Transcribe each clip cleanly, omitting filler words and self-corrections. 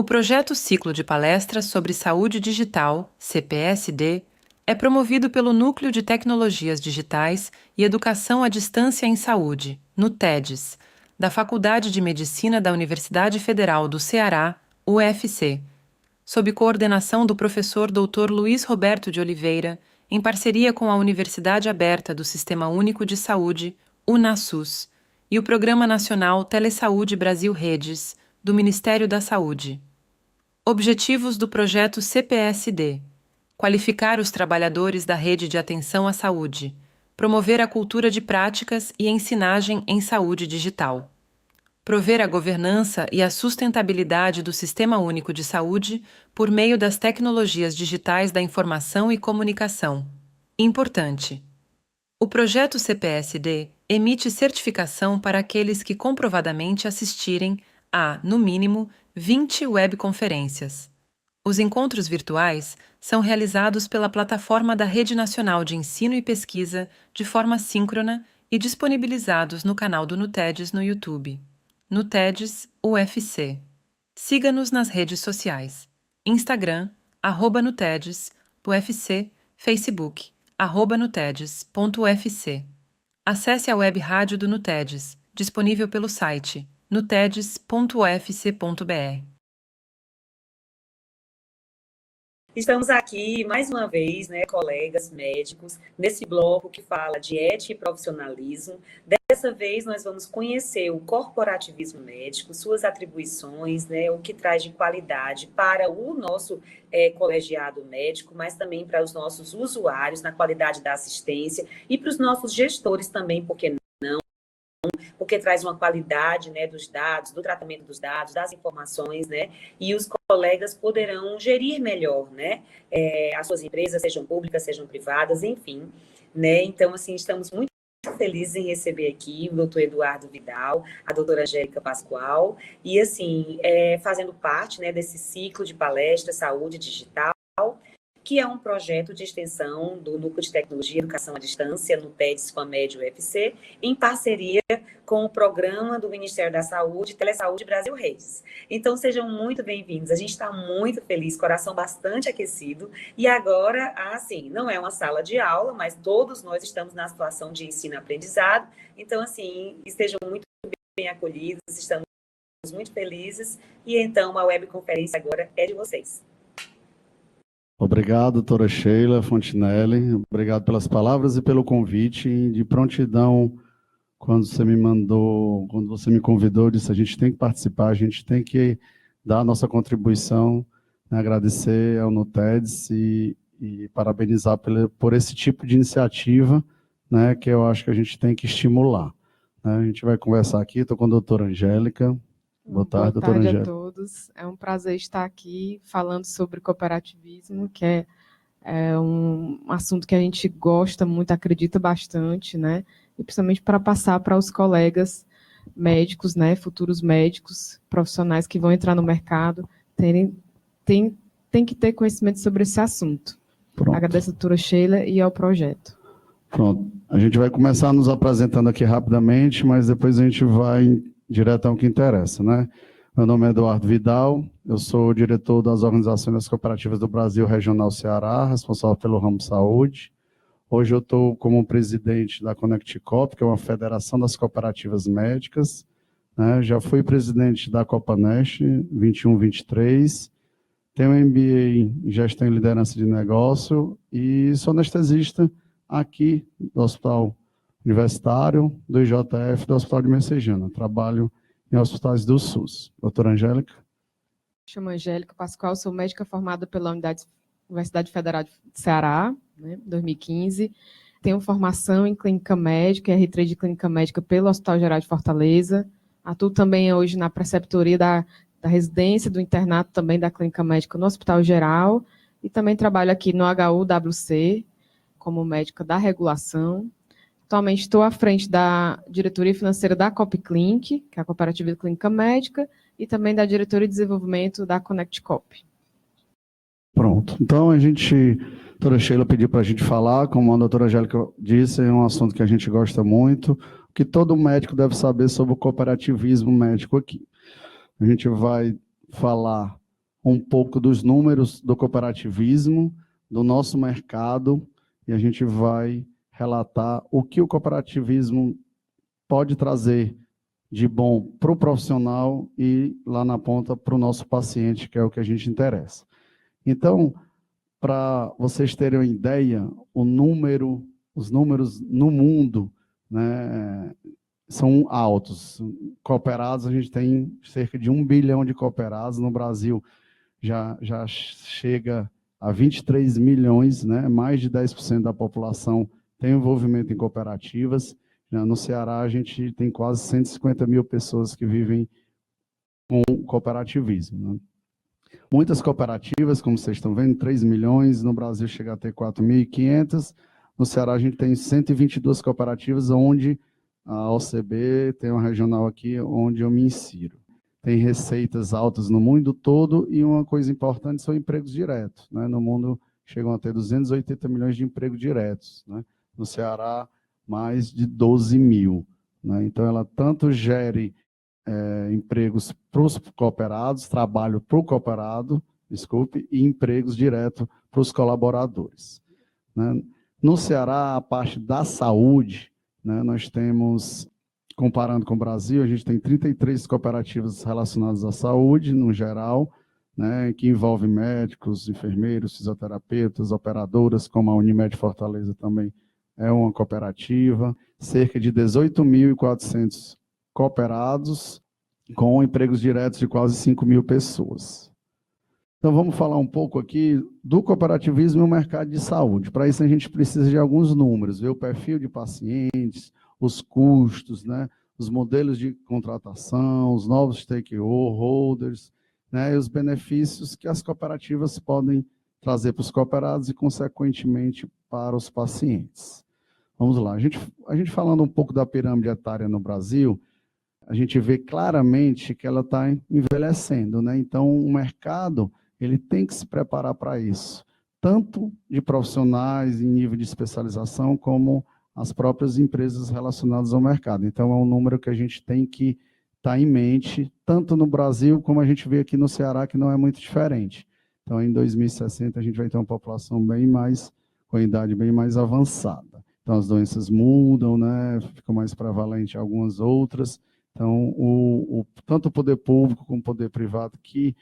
O projeto Ciclo de Palestras sobre Saúde Digital, CPSD, é promovido pelo Núcleo de Tecnologias Digitais e Educação à Distância em Saúde, NUTEDES, da Faculdade de Medicina da Universidade Federal do Ceará, UFC, sob coordenação do professor Dr. Luiz Roberto de Oliveira, em parceria com a Universidade Aberta do Sistema Único de Saúde, UNASUS, e o Programa Nacional Telesaúde Brasil Redes, do Ministério da Saúde. Objetivos do projeto CPSD: qualificar os trabalhadores da rede de atenção à saúde, promover a cultura de práticas e ensinagem em saúde digital, prover a governança e a sustentabilidade do Sistema Único de Saúde por meio das tecnologias digitais da informação e comunicação. Importante: o projeto CPSD emite certificação para aqueles que comprovadamente assistirem a, no mínimo, 20 webconferências. Os encontros virtuais são realizados pela plataforma da Rede Nacional de Ensino e Pesquisa de forma síncrona e disponibilizados no canal do NUTEDES no YouTube. NUTEDES UFC. Siga-nos nas redes sociais: Instagram, @NUTEDES, UFC, Facebook, @nutedes.ufc. Acesse a web rádio do NUTEDES, disponível pelo site nutedes.ufc.br. Estamos aqui, mais uma vez, colegas médicos, nesse bloco que fala de ética e profissionalismo. Dessa vez, nós vamos conhecer o corporativismo médico, suas atribuições, o que traz de qualidade para o nosso colegiado médico, mas também para os nossos usuários, na qualidade da assistência, e para os nossos gestores também, porque porque traz uma qualidade dos dados, do tratamento dos dados, das informações, e os colegas poderão gerir melhor, as suas empresas, sejam públicas, sejam privadas, enfim, Então, assim, estamos muito felizes em receber aqui o doutor Eduardo Vidal, a doutora Angélica Pascoal, e, assim, fazendo parte, desse ciclo de palestras Saúde Digital, que é um projeto de extensão do Núcleo de Tecnologia e Educação à Distância, NUTEDES FAMED UFC, em parceria com o programa do Ministério da Saúde, Telesaúde Brasil Redes. Então, sejam muito bem-vindos. A gente está muito feliz, coração bastante aquecido. E agora, assim, não é uma sala de aula, mas todos nós estamos na situação de ensino e aprendizado. Então, assim, estejam muito bem acolhidos, estamos muito felizes. E então, a webconferência agora é de vocês. Obrigado, doutora Sheila Fontinelli. Obrigado pelas palavras e pelo convite. De prontidão, quando você me convidou, disse: a gente tem que participar, a gente tem que dar a nossa contribuição, agradecer ao NUTEDES e parabenizar por esse tipo de iniciativa, que eu acho que a gente tem que estimular. A gente vai conversar aqui, estou com a doutora Angélica. Boa tarde, doutora Angélica. Boa tarde a todos. É um prazer estar aqui falando sobre cooperativismo, que é um assunto que a gente gosta muito, acredita bastante, E principalmente para passar para os colegas médicos, futuros médicos, profissionais que vão entrar no mercado, tem que ter conhecimento sobre esse assunto. Pronto. Agradeço a doutora Sheila e ao projeto. Pronto. A gente vai começar nos apresentando aqui rapidamente, mas depois a gente vai direto ao que interessa, Meu nome é Eduardo Vidal, eu sou diretor das Organizações das Cooperativas do Brasil Regional Ceará, responsável pelo ramo saúde. Hoje eu estou como presidente da ConnectCoop, que é uma federação das cooperativas médicas, Já fui presidente da Copanest 21-23, tenho MBA em Gestão e Liderança de Negócio e sou anestesista aqui do Hospital Universitário, do IJF, do Hospital de Messejana. Trabalho em hospitais do SUS. Doutora Angélica? Me chamo Angélica Pascoal, sou médica formada pela Universidade Federal de Ceará, 2015. Tenho formação em clínica médica, R3 de clínica médica pelo Hospital Geral de Fortaleza. Atuo também hoje na preceptoria da residência, do internato também da clínica médica no Hospital Geral. E também trabalho aqui no HUWC, como médica da regulação. Atualmente estou à frente da diretoria financeira da CopClinic, que é a Cooperativa de Clínica Médica, e também da diretoria de desenvolvimento da ConnectCoop. Pronto. Então, a doutora Sheila pediu para a gente falar, como a doutora Angélica disse, é um assunto que a gente gosta muito, que todo médico deve saber sobre o cooperativismo médico aqui. A gente vai falar um pouco dos números do cooperativismo, do nosso mercado, e a gente vai relatar o que o cooperativismo pode trazer de bom para o profissional e, lá na ponta, para o nosso paciente, que é o que a gente interessa. Então, para vocês terem uma ideia, os números no mundo, né, são altos. Cooperados, a gente tem cerca de 1 bilhão de cooperados. No Brasil, já chega a 23 milhões, né? Mais de 10% da população tem envolvimento em cooperativas. No Ceará, a gente tem quase 150 mil pessoas que vivem com cooperativismo, né? Muitas cooperativas, como vocês estão vendo, 3 milhões, no Brasil chega a ter 4.500. No Ceará, a gente tem 122 cooperativas, onde a OCB tem uma regional aqui, onde eu me insiro. Tem receitas altas no mundo todo e uma coisa importante são empregos diretos, né? No mundo chegam a ter 280 milhões de empregos diretos, né? No Ceará, mais de 12 mil, né? Então, ela tanto gere empregos para os cooperados, trabalho para o cooperado, desculpe, e empregos diretos para os colaboradores, né? No Ceará, a parte da saúde, né, nós temos, comparando com o Brasil, a gente tem 33 cooperativas relacionadas à saúde, no geral, né, que envolve médicos, enfermeiros, fisioterapeutas, operadoras, como a Unimed Fortaleza também é uma cooperativa, cerca de 18.400 cooperados, com empregos diretos de quase 5 mil pessoas. Então, vamos falar um pouco aqui do cooperativismo e o mercado de saúde. Para isso, a gente precisa de alguns números, ver o perfil de pacientes, os custos, né, os modelos de contratação, os novos stakeholders, né, e os benefícios que as cooperativas podem trazer para os cooperados e, consequentemente, para os pacientes. Vamos lá. A gente falando um pouco da pirâmide etária no Brasil, a gente vê claramente que ela está envelhecendo, né? Então, o mercado ele tem que se preparar para isso, tanto de profissionais em nível de especialização, como as próprias empresas relacionadas ao mercado. Então, é um número que a gente tem que estar em mente, tanto no Brasil, como a gente vê aqui no Ceará, que não é muito diferente. Então, em 2060, a gente vai ter uma população com a idade bem mais avançada. Então, as doenças mudam, né? Ficam mais prevalentes algumas outras. Então, tanto o poder público como o poder privado que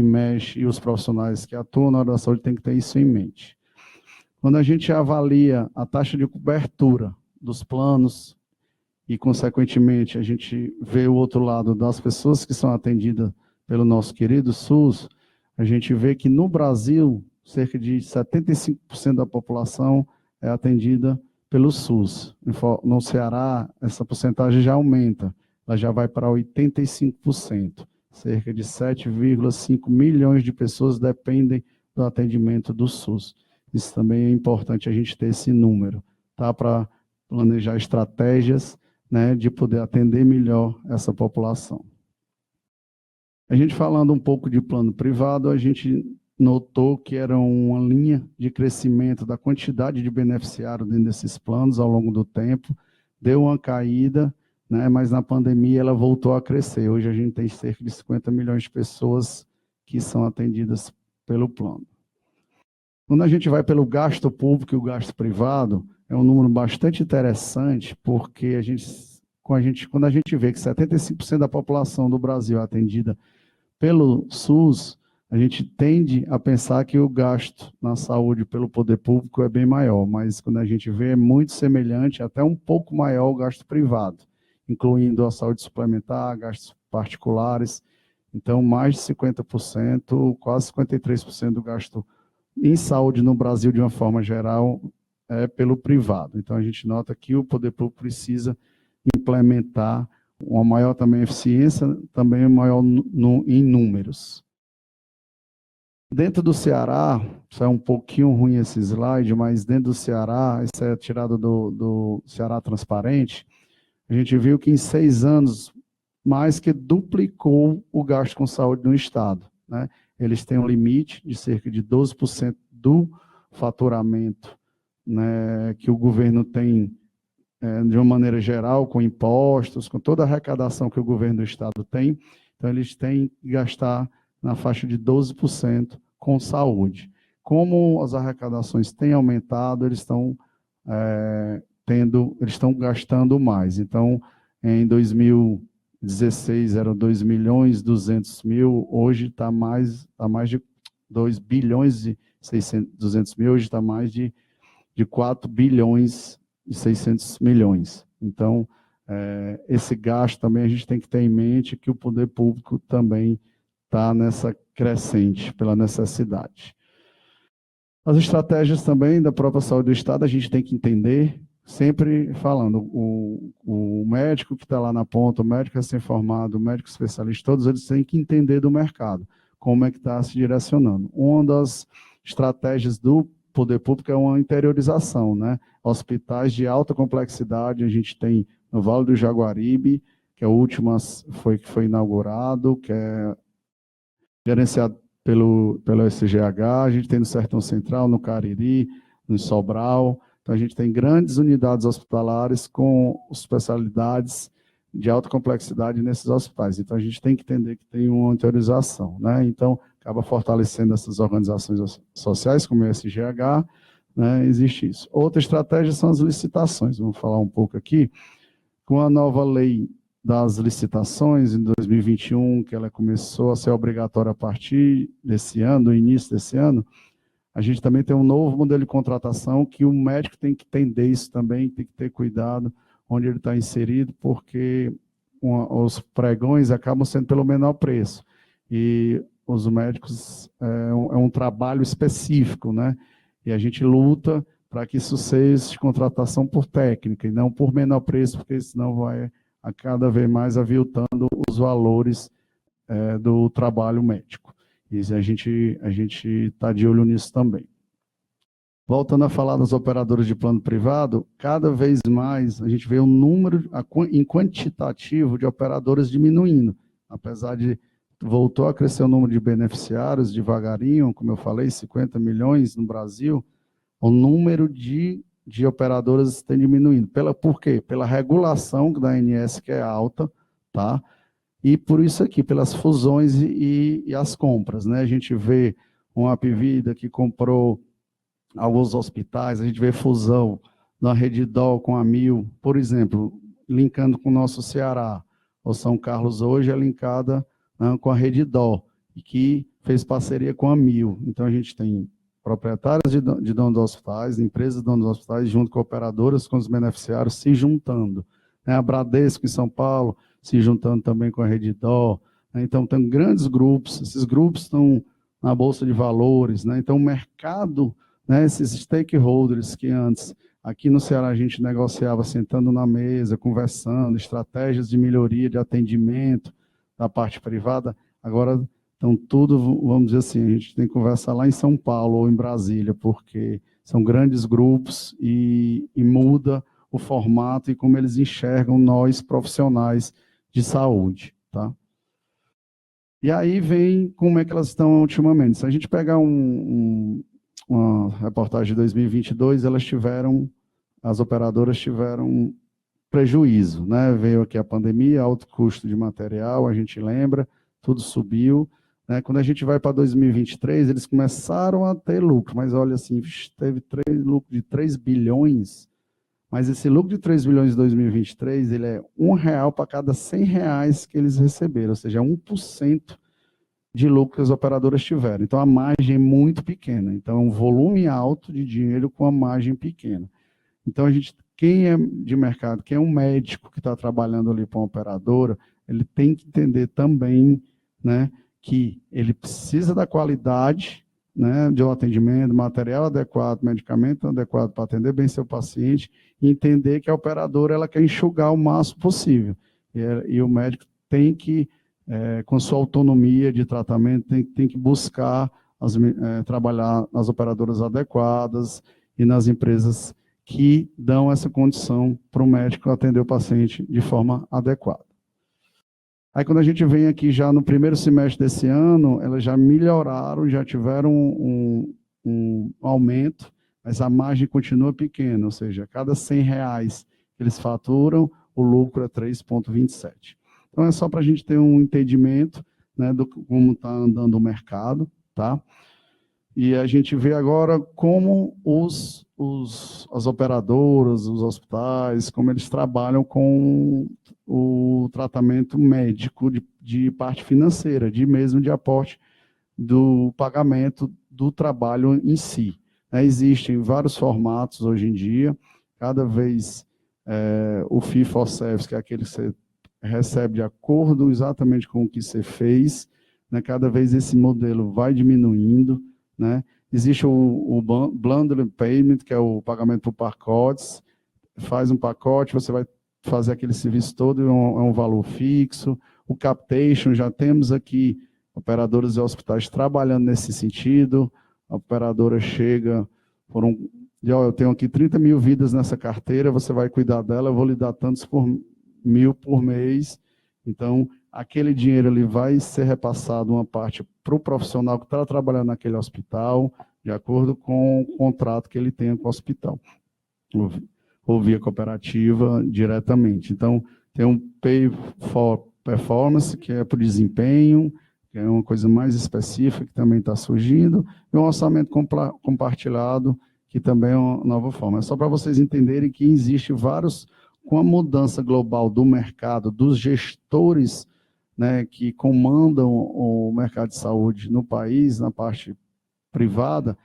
mexe e os profissionais que atuam na área da saúde têm que ter isso em mente. Quando a gente avalia a taxa de cobertura dos planos e, consequentemente, a gente vê o outro lado das pessoas que são atendidas pelo nosso querido SUS, a gente vê que no Brasil, cerca de 75% da população é atendida pelo SUS. No Ceará, essa porcentagem já aumenta. Ela já vai para 85%. Cerca de 7,5 milhões de pessoas dependem do atendimento do SUS. Isso também é importante a gente ter esse número, tá? Para planejar estratégias, né, de poder atender melhor essa população. A gente falando um pouco de plano privado, a gente notou que era uma linha de crescimento da quantidade de beneficiários dentro desses planos ao longo do tempo, deu uma caída, né, mas na pandemia ela voltou a crescer. Hoje a gente tem cerca de 50 milhões de pessoas que são atendidas pelo plano. Quando a gente vai pelo gasto público e o gasto privado, é um número bastante interessante, porque quando a gente vê que 75% da população do Brasil é atendida pelo SUS, a gente tende a pensar que o gasto na saúde pelo poder público é bem maior, mas quando a gente vê é muito semelhante, até um pouco maior o gasto privado, incluindo a saúde suplementar, gastos particulares. Então, mais de 50%, quase 53% do gasto em saúde no Brasil, de uma forma geral, é pelo privado. Então, a gente nota que o poder público precisa implementar uma maior também eficiência, também maior em números. Dentro do Ceará, isso é um pouquinho ruim esse slide, mas dentro do Ceará, isso é tirado do Ceará Transparente, a gente viu que em 6 anos, mais que duplicou o gasto com saúde no Estado, né? Eles têm um limite de cerca de 12% do faturamento, né, que o governo tem, de uma maneira geral, com impostos, com toda a arrecadação que o governo do Estado tem. Então, eles têm que gastar na faixa de 12% com saúde. Como as arrecadações têm aumentado, eles estão gastando mais. Então, em 2016 eram 2.200.000, hoje está mais de 2 bilhões e 200 mil, hoje está mais de 4 bilhões e 600 milhões. Então, esse gasto também a gente tem que ter em mente que o poder público também está nessa crescente pela necessidade. As estratégias também da própria saúde do Estado, a gente tem que entender, sempre falando, o médico que está lá na ponta, o médico recém-formado, o médico especialista, todos eles têm que entender do mercado, como é que está se direcionando. Uma das estratégias do poder público é uma interiorização, né? Hospitais de alta complexidade, a gente tem no Vale do Jaguaribe, que é o último que foi inaugurado, que é gerenciado pelo SGH, a gente tem no Sertão Central, no Cariri, no Sobral. Então, a gente tem grandes unidades hospitalares com especialidades de alta complexidade nesses hospitais. Então, a gente tem que entender que tem uma autorização, né? Então, acaba fortalecendo essas organizações sociais, como o SGH, né? Existe isso. Outra estratégia são as licitações. Vamos falar um pouco aqui. Com a nova lei das licitações, em 2021, que ela começou a ser obrigatória a partir desse ano, do início desse ano, a gente também tem um novo modelo de contratação que o médico tem que entender isso também, tem que ter cuidado onde ele está inserido, porque os pregões acabam sendo pelo menor preço. E os médicos é um trabalho específico, né? E a gente luta para que isso seja contratação por técnica e não por menor preço, porque senão vai a cada vez mais aviltando os valores do trabalho médico. E a gente está de olho nisso também. Voltando a falar das operadoras de plano privado, cada vez mais a gente vê o número em quantitativo de operadoras diminuindo, apesar de voltou a crescer o número de beneficiários devagarinho, como eu falei, 50 milhões no Brasil, o número de operadoras tem diminuindo. Por quê? Pela regulação da ANS, que é alta, tá? E por isso aqui, pelas fusões e as compras, né? A gente vê uma Apvida que comprou alguns hospitais, a gente vê fusão da Redidol com a Mil, por exemplo, linkando com o nosso Ceará. O São Carlos hoje é linkada, né, com a Redidol, e que fez parceria com a Mil. Então, a gente tem proprietários de donos dos hospitais, empresas de donos dos hospitais, junto com operadoras, com os beneficiários, se juntando. Né? A Bradesco em São Paulo, se juntando também com a Redidol. Né? Então, tem grandes grupos, esses grupos estão na Bolsa de Valores. Né? Então, o mercado, né, esses stakeholders que antes, aqui no Ceará, a gente negociava sentando na mesa, conversando, estratégias de melhoria de atendimento da parte privada, agora então, tudo, vamos dizer assim, a gente tem que conversar lá em São Paulo ou em Brasília, porque são grandes grupos e muda o formato e como eles enxergam nós, profissionais de saúde, tá? E aí vem como é que elas estão ultimamente. Se a gente pegar uma reportagem de 2022, as operadoras tiveram prejuízo, né? Veio aqui a pandemia, alto custo de material, a gente lembra, tudo subiu. Quando a gente vai para 2023, eles começaram a ter lucro, mas olha assim, teve lucro de 3 bilhões, mas esse lucro de 3 bilhões em 2023, ele é R$1 para cada R$100 que eles receberam, ou seja, 1% de lucro que as operadoras tiveram. Então, a margem é muito pequena. Então, é um volume alto de dinheiro com a margem pequena. Então, quem é de mercado, quem é um médico que está trabalhando ali para uma operadora, ele tem que entender também, né, que ele precisa da qualidade, né, de um atendimento, material adequado, medicamento adequado para atender bem seu paciente, e entender que a operadora ela quer enxugar o máximo possível. E o médico tem que, com sua autonomia de tratamento, tem que buscar trabalhar nas operadoras adequadas e nas empresas que dão essa condição para o médico atender o paciente de forma adequada. Aí, quando a gente vem aqui já no primeiro semestre desse ano, elas já melhoraram, já tiveram um aumento, mas a margem continua pequena, ou seja, a cada R$100 que eles faturam, o lucro é 3,27. Então, é só para a gente ter um entendimento, né, do como está andando o mercado, tá? E a gente vê agora como as operadoras, os hospitais, como eles trabalham com o tratamento médico de parte financeira, mesmo de aporte do pagamento do trabalho em si. Existem vários formatos hoje em dia, cada vez o fee for service, que é aquele que você recebe de acordo exatamente com o que você fez, né? Cada vez esse modelo vai diminuindo, né? Existe o bundled payment, que é o pagamento por pacotes, faz um pacote, você vai fazer aquele serviço todo, é um valor fixo. O capitation, já temos aqui operadoras e hospitais trabalhando nesse sentido. A operadora chega eu tenho aqui 30 mil vidas nessa carteira, você vai cuidar dela, eu vou lhe dar tantos mil por mês. Então, aquele dinheiro ali vai ser repassado uma parte para o profissional que está trabalhando naquele hospital, de acordo com o contrato que ele tenha com o hospital, ou via cooperativa diretamente. Então, tem um Pay for Performance, que é para o desempenho, que é uma coisa mais específica, que também está surgindo, e um orçamento compartilhado, que também é uma nova forma. É só para vocês entenderem que existe vários, com a mudança global do mercado, dos gestores, né, que comandam o mercado de saúde no país, na parte privada,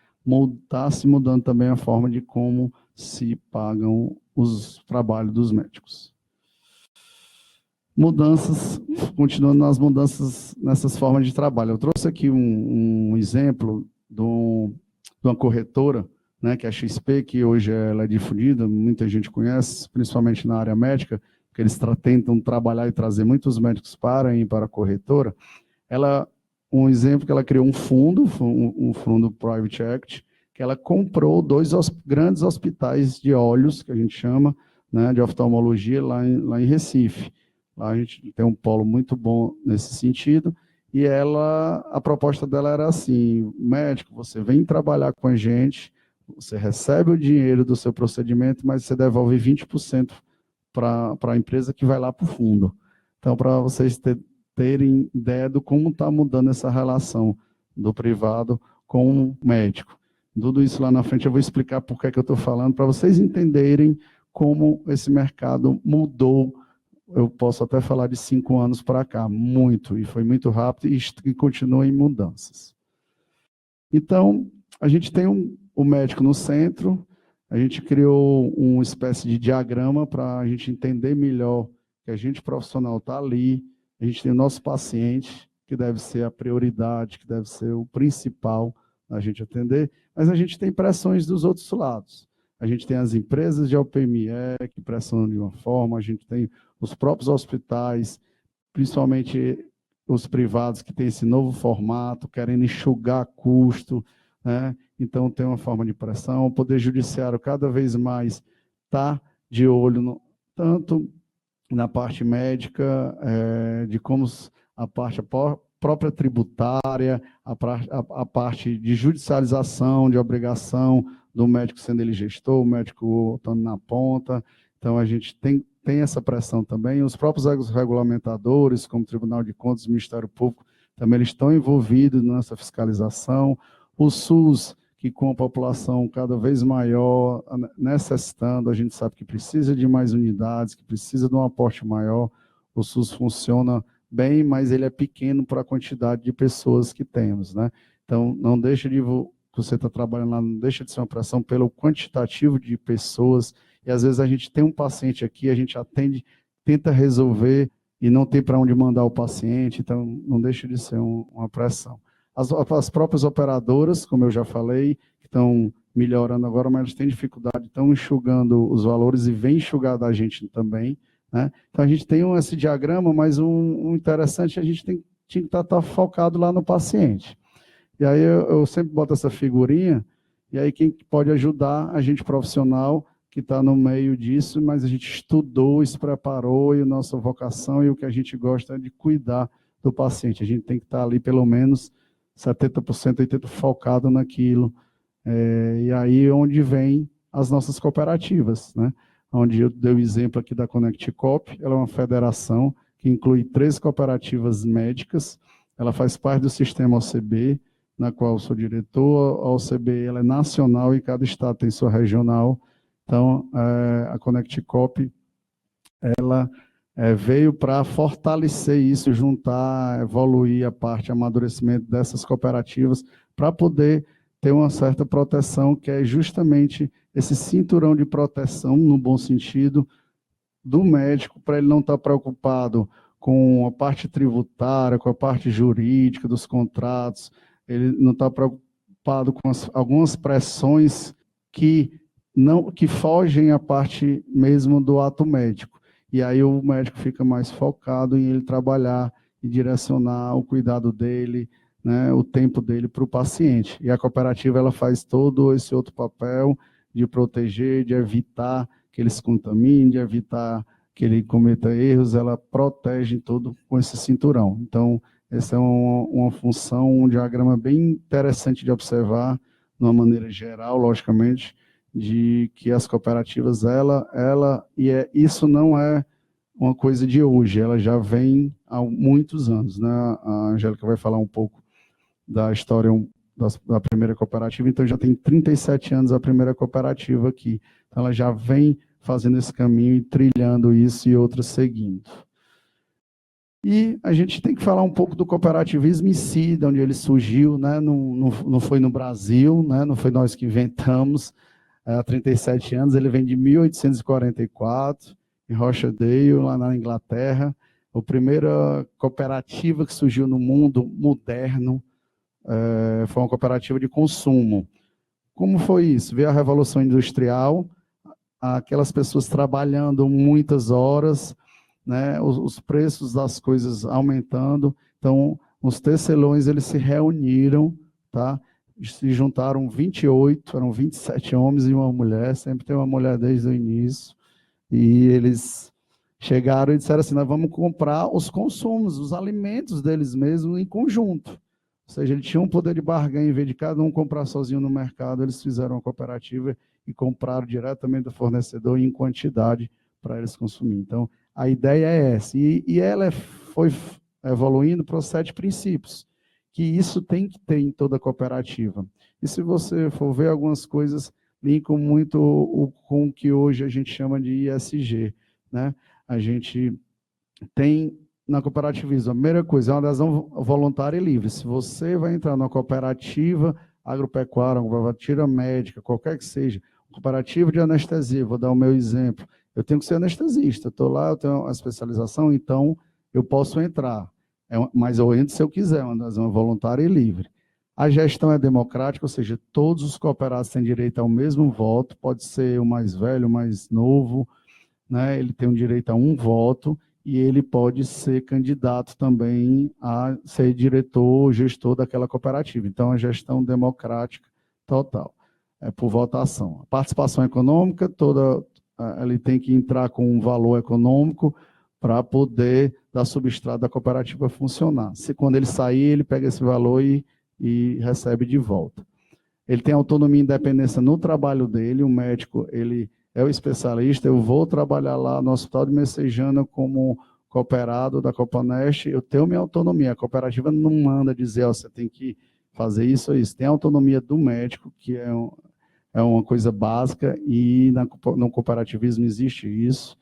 está se mudando também a forma de como se pagam os trabalhos dos médicos. Mudanças, continuando nas mudanças nessas formas de trabalho. Eu trouxe aqui um exemplo de uma corretora, né, que é a XP, que hoje ela é difundida, muita gente conhece, principalmente na área médica, que eles tentam trabalhar e trazer muitos médicos para ir para a corretora. Um exemplo que ela criou um fundo Private Equity, que ela comprou 2 grandes hospitais de olhos, que a gente chama, né, de oftalmologia, lá em Recife. Lá a gente tem um polo muito bom nesse sentido, e a proposta dela era assim: médico, você vem trabalhar com a gente, você recebe o dinheiro do seu procedimento, mas você devolve 20% para a empresa que vai lá para o fundo. Então, para vocês terem ideia de como está mudando essa relação do privado com o médico. Tudo isso lá na frente eu vou explicar por que eu estou falando, para vocês entenderem como esse mercado mudou. Eu posso até falar de 5 anos para cá, muito, e foi muito rápido e continua em mudanças. Então, a gente tem o médico no centro, a gente criou uma espécie de diagrama para a gente entender melhor que a gente profissional está ali, a gente tem o nosso paciente, que deve ser a prioridade, que deve ser o principal a gente atender, mas a gente tem pressões dos outros lados. A gente tem as empresas de OPME que pressionam de uma forma, a gente tem os próprios hospitais, principalmente os privados que têm esse novo formato, querendo enxugar custo, né? Então tem uma forma de pressão. O Poder Judiciário cada vez mais está de olho tanto na parte médica, de como a própria tributária, a parte de judicialização, de obrigação do médico sendo ele gestor, o médico estando na ponta. Então, a gente tem essa pressão também. Os próprios regulamentadores, como o Tribunal de Contas e o Ministério Público, também eles estão envolvidos nessa fiscalização. O SUS, que com a população cada vez maior necessitando, a gente sabe que precisa de mais unidades, que precisa de um aporte maior. O SUS funciona bem, mas ele é pequeno para a quantidade de pessoas que temos, né? Então, não deixa de você está trabalhando lá, não deixa de ser uma pressão pelo quantitativo de pessoas, e às vezes a gente tem um paciente aqui, a gente atende, tenta resolver e não tem para onde mandar o paciente, então não deixa de ser uma pressão. As próprias operadoras, como eu já falei, que estão melhorando agora, mas elas têm dificuldade, estão enxugando os valores e vem enxugar da gente também, né? Então a gente tem esse diagrama, mas um interessante, a gente tem que estar focado lá no paciente. E aí eu sempre boto essa figurinha, e aí quem pode ajudar a gente profissional que está no meio disso, mas a gente estudou, se preparou, e a nossa vocação e o que a gente gosta é de cuidar do paciente. A gente tem que estar ali pelo menos 70%, 80% focado naquilo. E aí é onde vem as nossas cooperativas, né? Onde eu dei o exemplo aqui da Connect Coop, ela é uma federação que inclui 3 cooperativas médicas, ela faz parte do sistema OCB, na qual eu sou diretor. A OCB ela é nacional e cada estado tem sua regional. Então, a Connect Cop, ela veio para fortalecer isso, juntar, evoluir a parte de amadurecimento dessas cooperativas, para poder ter uma certa proteção, que é justamente esse cinturão de proteção, no bom sentido, do médico, para ele não estar preocupado com a parte tributária, com a parte jurídica dos contratos, ele não está preocupado com algumas pressões que fogem à parte mesmo do ato médico. E aí o médico fica mais focado em ele trabalhar e direcionar o cuidado dele, né, o tempo dele para o paciente. E a cooperativa ela faz todo esse outro papel de proteger, de evitar que ele se contamine, de evitar que ele cometa erros, ela protege todo com esse cinturão. Então, essa é uma função, um diagrama bem interessante de observar, de uma maneira geral, logicamente, de que as cooperativas, isso não é uma coisa de hoje, ela já vem há muitos anos, né? A Angélica vai falar um pouco da história da primeira cooperativa, então já tem 37 anos a primeira cooperativa aqui, então ela já vem fazendo esse caminho e trilhando isso e outras seguindo. E a gente tem que falar um pouco do cooperativismo em si, de onde ele surgiu, né? Não foi no Brasil, né? Não foi nós que inventamos, há 37 anos, ele vem de 1844, em Rochdale, lá na Inglaterra, a primeira cooperativa que surgiu no mundo moderno, foi uma cooperativa de consumo. Como foi isso? Veio a Revolução Industrial, aquelas pessoas trabalhando muitas horas, né, os preços das coisas aumentando, então os tecelões eles se reuniram, tá? Se juntaram 28, eram 27 homens e uma mulher, sempre tem uma mulher desde o início, e eles chegaram e disseram assim, nós vamos comprar os consumos, os alimentos deles mesmos em conjunto. Ou seja, eles tinham um poder de barganha, em vez de cada um comprar sozinho no mercado, eles fizeram uma cooperativa e compraram diretamente do fornecedor em quantidade para eles consumir. Então, a ideia é essa. E ela foi evoluindo para os 7 princípios, que isso tem que ter em toda cooperativa. E se você for ver algumas coisas, linkam muito com o que hoje a gente chama de ISG, né? A gente tem na cooperativismo, a primeira coisa é uma adesão voluntária e livre. Se você vai entrar numa cooperativa agropecuária, uma cooperativa médica, qualquer que seja, cooperativa de anestesia, vou dar o meu exemplo, eu tenho que ser anestesista, estou lá, eu tenho uma especialização, então eu posso entrar, mas eu entro se eu quiser, uma adesão voluntária e livre. A gestão é democrática, ou seja, todos os cooperados têm direito ao mesmo voto, pode ser o mais velho, o mais novo, né? Ele tem o direito a um voto, e ele pode ser candidato também a ser diretor, gestor daquela cooperativa. Então, a gestão democrática total, por votação. A participação econômica, ele tem que entrar com um valor econômico para poder dar substrato da cooperativa funcionar. Quando ele sair, ele pega esse valor e recebe de volta. Ele tem autonomia e independência no trabalho dele, o médico, ele é o especialista, eu vou trabalhar lá no Hospital de Messejana como cooperado da Copanest, eu tenho minha autonomia, a cooperativa não manda dizer, você tem que fazer isso ou isso, tem a autonomia do médico, que é uma coisa básica, e no cooperativismo existe isso.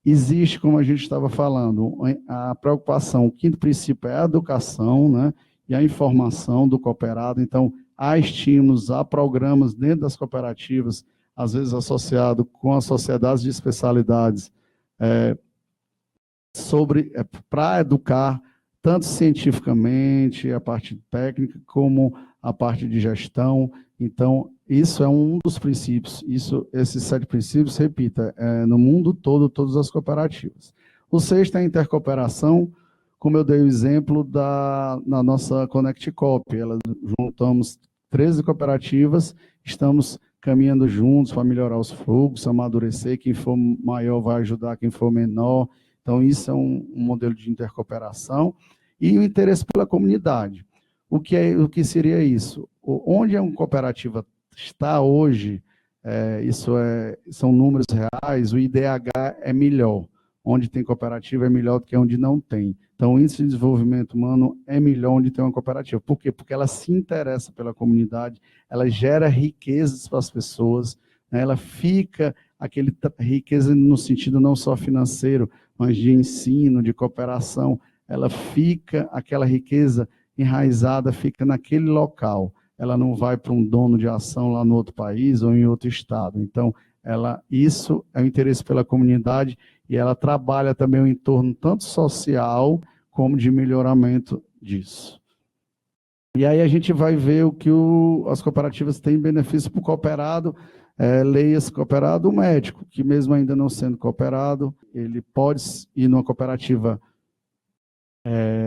Existe, como a gente estava falando, a preocupação, o 5º princípio é a educação, né, e a informação do cooperado, então há estímulos, há programas dentro das cooperativas, às vezes associado com as sociedades de especialidades, para educar, tanto cientificamente, a parte técnica, como a parte de gestão. Então, isso é um dos princípios, esses 7 princípios, repita, no mundo todo, todas as cooperativas. O 6º é a intercooperação, como eu dei o exemplo na nossa Connect Coop, juntamos 13 cooperativas, estamos caminhando juntos para melhorar os fluxos, amadurecer, quem for maior vai ajudar quem for menor. Então, isso é um modelo de intercooperação. E o interesse pela comunidade. O que seria isso? Onde uma cooperativa está hoje, são números reais, o IDH é melhor. onde tem cooperativa é melhor do que onde não tem. Então, o índice de desenvolvimento humano é melhor onde tem uma cooperativa. Por quê? Porque ela se interessa pela comunidade, ela gera riquezas para as pessoas, né? Ela fica riqueza no sentido não só financeiro, mas de ensino, de cooperação, ela fica, aquela riqueza enraizada fica naquele local. Ela não vai para um dono de ação lá no outro país ou em outro estado. Então, isso é o interesse pela comunidade e ela trabalha também o entorno tanto social como de melhoramento disso. E aí a gente vai ver o que as cooperativas têm benefício para o cooperado, leia-se cooperado, o médico, que mesmo ainda não sendo cooperado, ele pode ir numa cooperativa.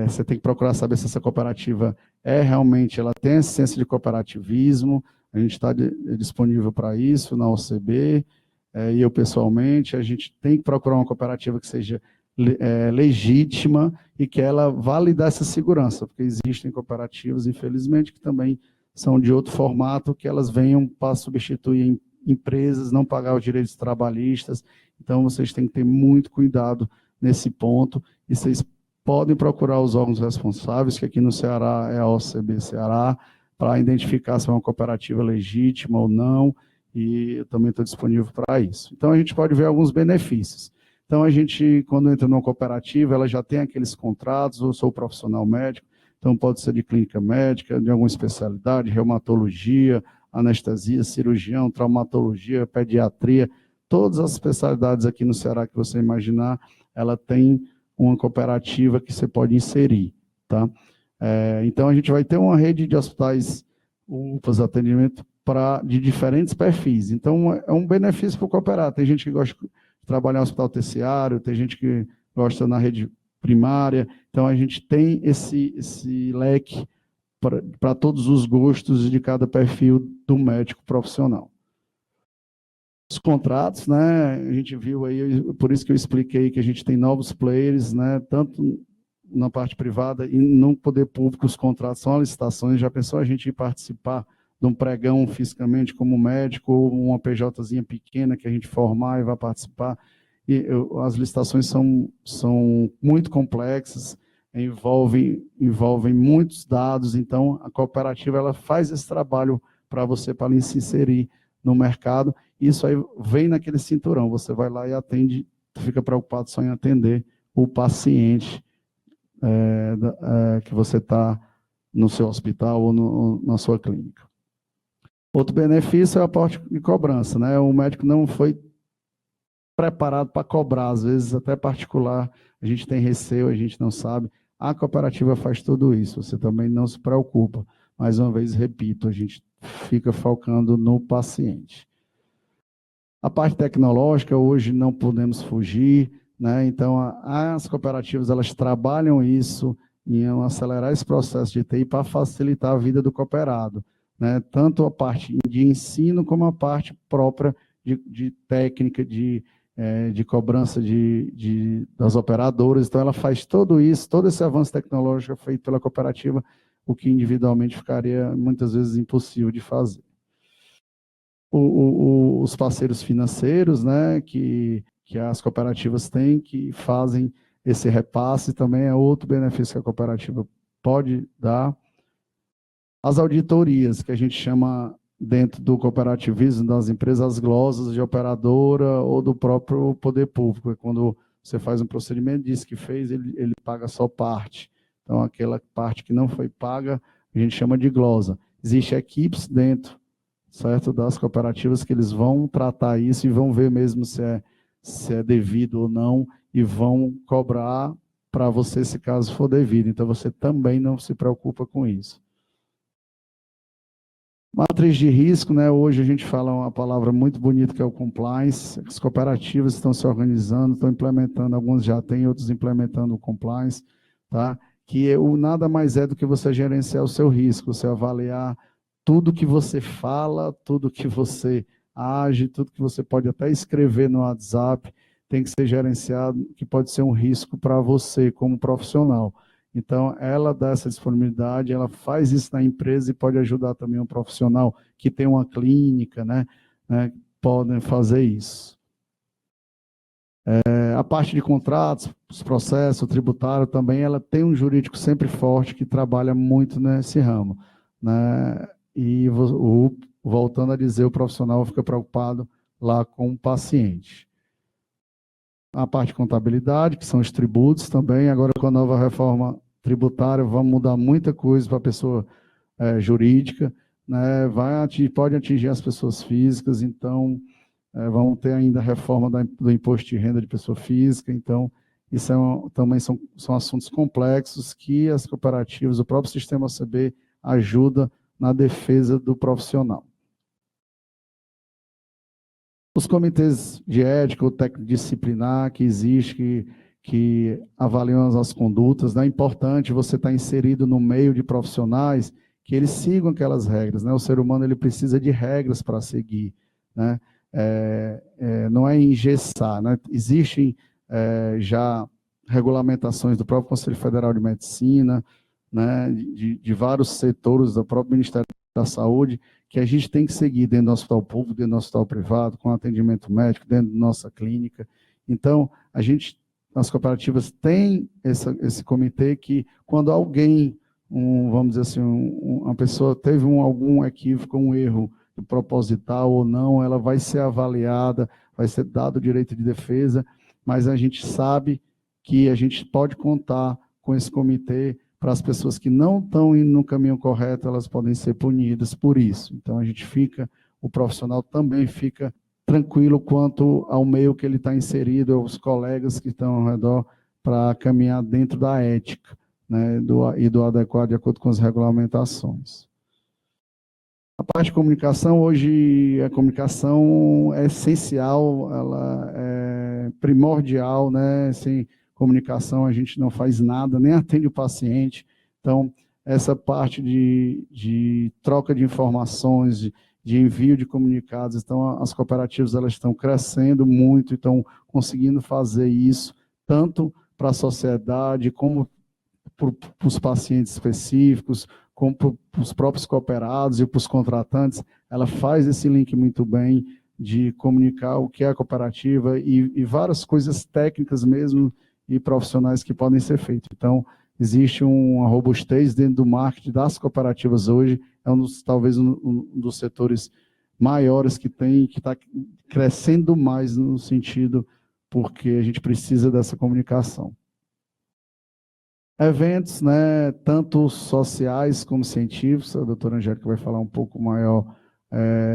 Você tem que procurar saber se essa cooperativa realmente, ela tem a essência de cooperativismo, a gente está disponível para isso na OCB, e eu pessoalmente, a gente tem que procurar uma cooperativa que seja legítima e que ela vá lhe dar essa segurança, porque existem cooperativas, infelizmente, que também são de outro formato, que elas venham para substituir empresas, não pagar os direitos trabalhistas, então vocês têm que ter muito cuidado nesse ponto, e vocês podem procurar os órgãos responsáveis, que aqui no Ceará é a OCB Ceará, para identificar se é uma cooperativa legítima ou não, e eu também estou disponível para isso. Então, a gente pode ver alguns benefícios. Então, a gente, quando entra numa cooperativa, ela já tem aqueles contratos, eu sou profissional médico, então pode ser de clínica médica, de alguma especialidade, reumatologia, anestesia, cirurgião, traumatologia, pediatria, todas as especialidades aqui no Ceará que você imaginar, ela tem uma cooperativa que você pode inserir, tá? Então, a gente vai ter uma rede de hospitais, UPAs, atendimento de diferentes perfis. Então, é um benefício para o cooperado. Tem gente que gosta de trabalhar no hospital terciário, tem gente que gosta na rede primária. Então, a gente tem esse leque para todos os gostos de cada perfil do médico profissional. Os contratos, né, a gente viu aí, por isso que eu expliquei que a gente tem novos players, né, tanto na parte privada e no poder público, os contratos são licitações. Já pensou a gente ir participar de um pregão fisicamente como médico, ou uma PJzinha pequena que a gente formar e vai participar? E as licitações são muito complexas, envolvem muitos dados, então a cooperativa ela faz esse trabalho para você, para se inserir no mercado. Isso aí vem naquele cinturão, você vai lá e atende, fica preocupado só em atender o paciente que você está no seu hospital ou na sua clínica. Outro benefício é a parte de cobrança, né? O médico não foi preparado para cobrar, às vezes até particular, a gente tem receio, a gente não sabe. A cooperativa faz tudo isso, você também não se preocupa. Mais uma vez, repito, a gente fica focando no paciente. A parte tecnológica, hoje não podemos fugir, né? Então, as cooperativas, elas trabalham isso em acelerar esse processo de TI para facilitar a vida do cooperado, né? Tanto a parte de ensino como a parte própria de técnica, de cobrança das operadoras. Então, ela faz tudo isso, todo esse avanço tecnológico feito pela cooperativa, o que individualmente ficaria muitas vezes impossível de fazer. Os parceiros financeiros, né, que as cooperativas têm, que fazem esse repasse, também é outro benefício que a cooperativa pode dar. As auditorias, que a gente chama dentro do cooperativismo das empresas, as glosas de operadora ou do próprio poder público. Quando você faz um procedimento, diz que fez, ele paga só parte. Então, aquela parte que não foi paga, a gente chama de glosa. Existem equipes dentro, certo, das cooperativas, que eles vão tratar isso e vão ver mesmo se é devido ou não, e vão cobrar para você se caso for devido. Então, você também não se preocupa com isso. Matriz de risco, né? Hoje a gente fala uma palavra muito bonita que é o compliance. As cooperativas estão se organizando, estão implementando, alguns já têm, outros implementando o compliance, tá? Que nada mais é do que você gerenciar o seu risco, você avaliar tudo que você fala, tudo que você age, tudo que você pode até escrever no WhatsApp, tem que ser gerenciado, que pode ser um risco para você como profissional. Então, ela dá essa disponibilidade, ela faz isso na empresa e pode ajudar também um profissional que tem uma clínica, né, podem fazer isso. A parte de contratos, os processos, o tributário também, ela tem um jurídico sempre forte que trabalha muito nesse ramo, né? E voltando a dizer, o profissional fica preocupado lá com o paciente. A parte de contabilidade, que são os tributos também, agora com a nova reforma tributária, vamos mudar muita coisa para a pessoa jurídica, né? Pode atingir as pessoas físicas, então vamos ter ainda a reforma do imposto de renda de pessoa física, então isso também são assuntos complexos que as cooperativas, o próprio sistema OCB ajuda na defesa do profissional. Os comitês de ética ou técnico disciplinar que existe, que avaliam as condutas, né? É importante você estar inserido no meio de profissionais que eles sigam aquelas regras, né? O ser humano ele precisa de regras para seguir, né? Não é engessar, né? Existem já regulamentações do próprio Conselho Federal de Medicina, né? De vários setores do próprio Ministério da Saúde, que a gente tem que seguir dentro do hospital público, dentro do hospital privado, com atendimento médico, dentro da nossa clínica. Então, as cooperativas têm esse comitê que, quando alguém, vamos dizer assim, uma pessoa teve algum equívoco, um erro proposital ou não, ela vai ser avaliada, vai ser dado o direito de defesa, mas a gente sabe que a gente pode contar com esse comitê para as pessoas que não estão indo no caminho correto, elas podem ser punidas por isso. Então, o profissional também fica tranquilo quanto ao meio que ele está inserido, aos colegas que estão ao redor, para caminhar dentro da ética, né, e do adequado de acordo com as regulamentações. A parte de comunicação, hoje a comunicação é essencial, ela é primordial, né? Sem comunicação a gente não faz nada, nem atende o paciente. Então, essa parte de troca de informações, de envio de comunicados, então as cooperativas elas estão crescendo muito, estão conseguindo fazer isso, tanto para a sociedade, como para os pacientes específicos, como para os próprios cooperados e para os contratantes. Ela faz esse link muito bem de comunicar o que é a cooperativa e várias coisas técnicas mesmo e profissionais que podem ser feitas. Então, existe uma robustez dentro do marketing das cooperativas hoje, talvez um dos setores maiores que está crescendo mais no sentido porque a gente precisa dessa comunicação. Eventos, né, tanto sociais como científicos, a doutora Angélica vai falar um pouco maior,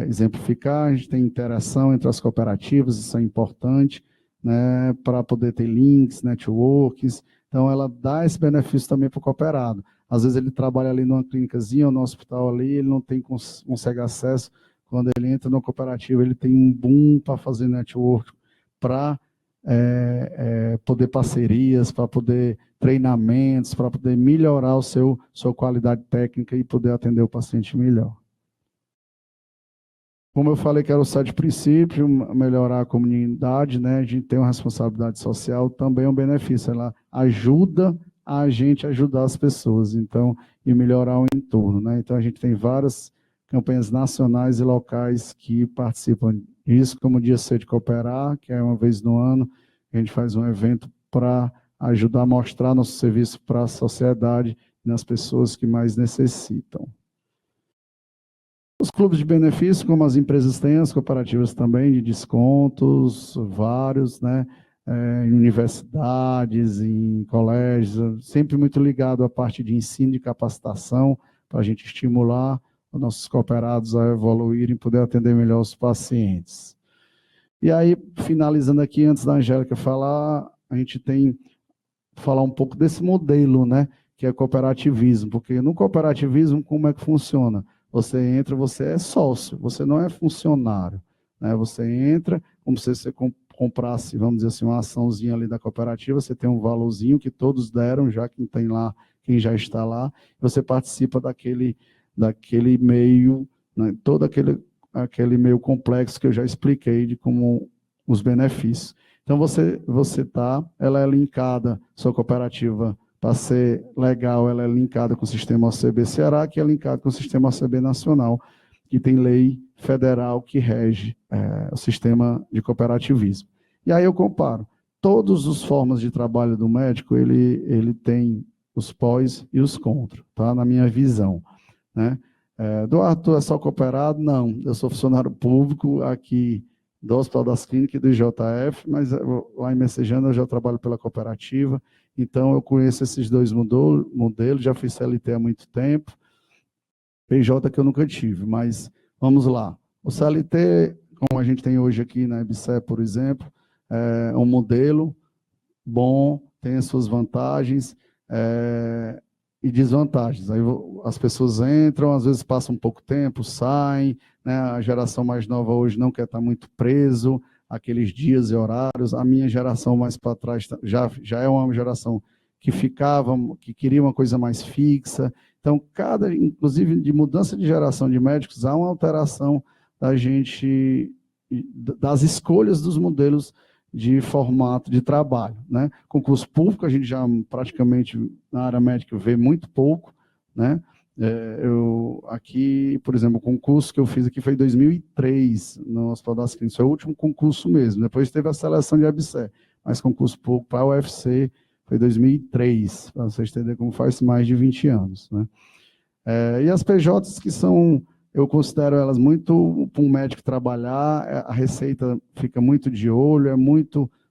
exemplificar, a gente tem interação entre as cooperativas, isso é importante, né, para poder ter links, networks, então ela dá esse benefício também para o cooperado. Às vezes ele trabalha ali numa clínicazinha ou no hospital ali, ele não consegue acesso, quando ele entra na cooperativa, ele tem um boom para fazer network, para poder parcerias, para poder treinamentos, para poder melhorar sua qualidade técnica e poder atender o paciente melhor. Como eu falei que era o 7 princípios, melhorar a comunidade, né? A gente tem uma responsabilidade social, também é um benefício, ela ajuda a gente a ajudar as pessoas, então, e melhorar o entorno, né? Então, a gente tem várias campanhas nacionais e locais que participam disso, como o Dia C de Cooperar, que é uma vez no ano, a gente faz um evento para ajudar a mostrar nosso serviço para a sociedade e nas pessoas que mais necessitam. Os clubes de benefício, como as empresas têm, as cooperativas também, de descontos, vários, né? Em universidades, em colégios, sempre muito ligado à parte de ensino e capacitação, para a gente estimular os nossos cooperados a evoluírem e poder atender melhor os pacientes. E aí, finalizando aqui, antes da Angélica falar, a gente tem que falar um pouco desse modelo, né? Que é cooperativismo, porque no cooperativismo, como é que funciona? Você entra, você é sócio, você não é funcionário, né? Você entra, como se você comprasse, vamos dizer assim, uma açãozinha ali da cooperativa, você tem um valorzinho que todos deram, já quem tem lá, quem já está lá, você participa daquele meio, né? Todo aquele meio complexo que eu já expliquei de como os benefícios. Então, ela é linkada, sua cooperativa, para ser legal, ela é linkada com o sistema OCB Ceará, que é linkado com o sistema OCB Nacional, que tem lei federal que rege o sistema de cooperativismo. E aí eu comparo. todas as formas de trabalho do médico, ele tem os pós e os contra, tá? Na minha visão, né? Eduardo, tu é só cooperado? Não, eu sou funcionário público aqui do Hospital das Clínicas e do IJF, mas lá em Messejana eu já trabalho pela cooperativa, então eu conheço esses dois modelos, já fui CLT há muito tempo, PJ que eu nunca tive, mas vamos lá. O CLT, como a gente tem hoje aqui na EBSER, por exemplo, é um modelo bom, tem as suas vantagens e desvantagens. Aí as pessoas entram, às vezes passam um pouco tempo, saem, né? A geração mais nova hoje não quer estar muito preso àqueles dias e horários. A minha geração mais para trás já é uma geração que que queria uma coisa mais fixa. Então, inclusive de mudança de geração de médicos, há uma alteração das escolhas dos modelos de formato de trabalho, né? Concurso público, a gente já praticamente, na área médica, vê muito pouco, né? Eu aqui, por exemplo, o concurso que eu fiz aqui foi em 2003, no Hospital das Clínicas, foi o último concurso mesmo, depois teve a seleção de ABSER, mas concurso público para a UFC foi em 2003, para vocês entenderem como faz mais de 20 anos, né? E as PJs que são, eu considero elas muito, para um médico trabalhar, a receita fica muito de olho,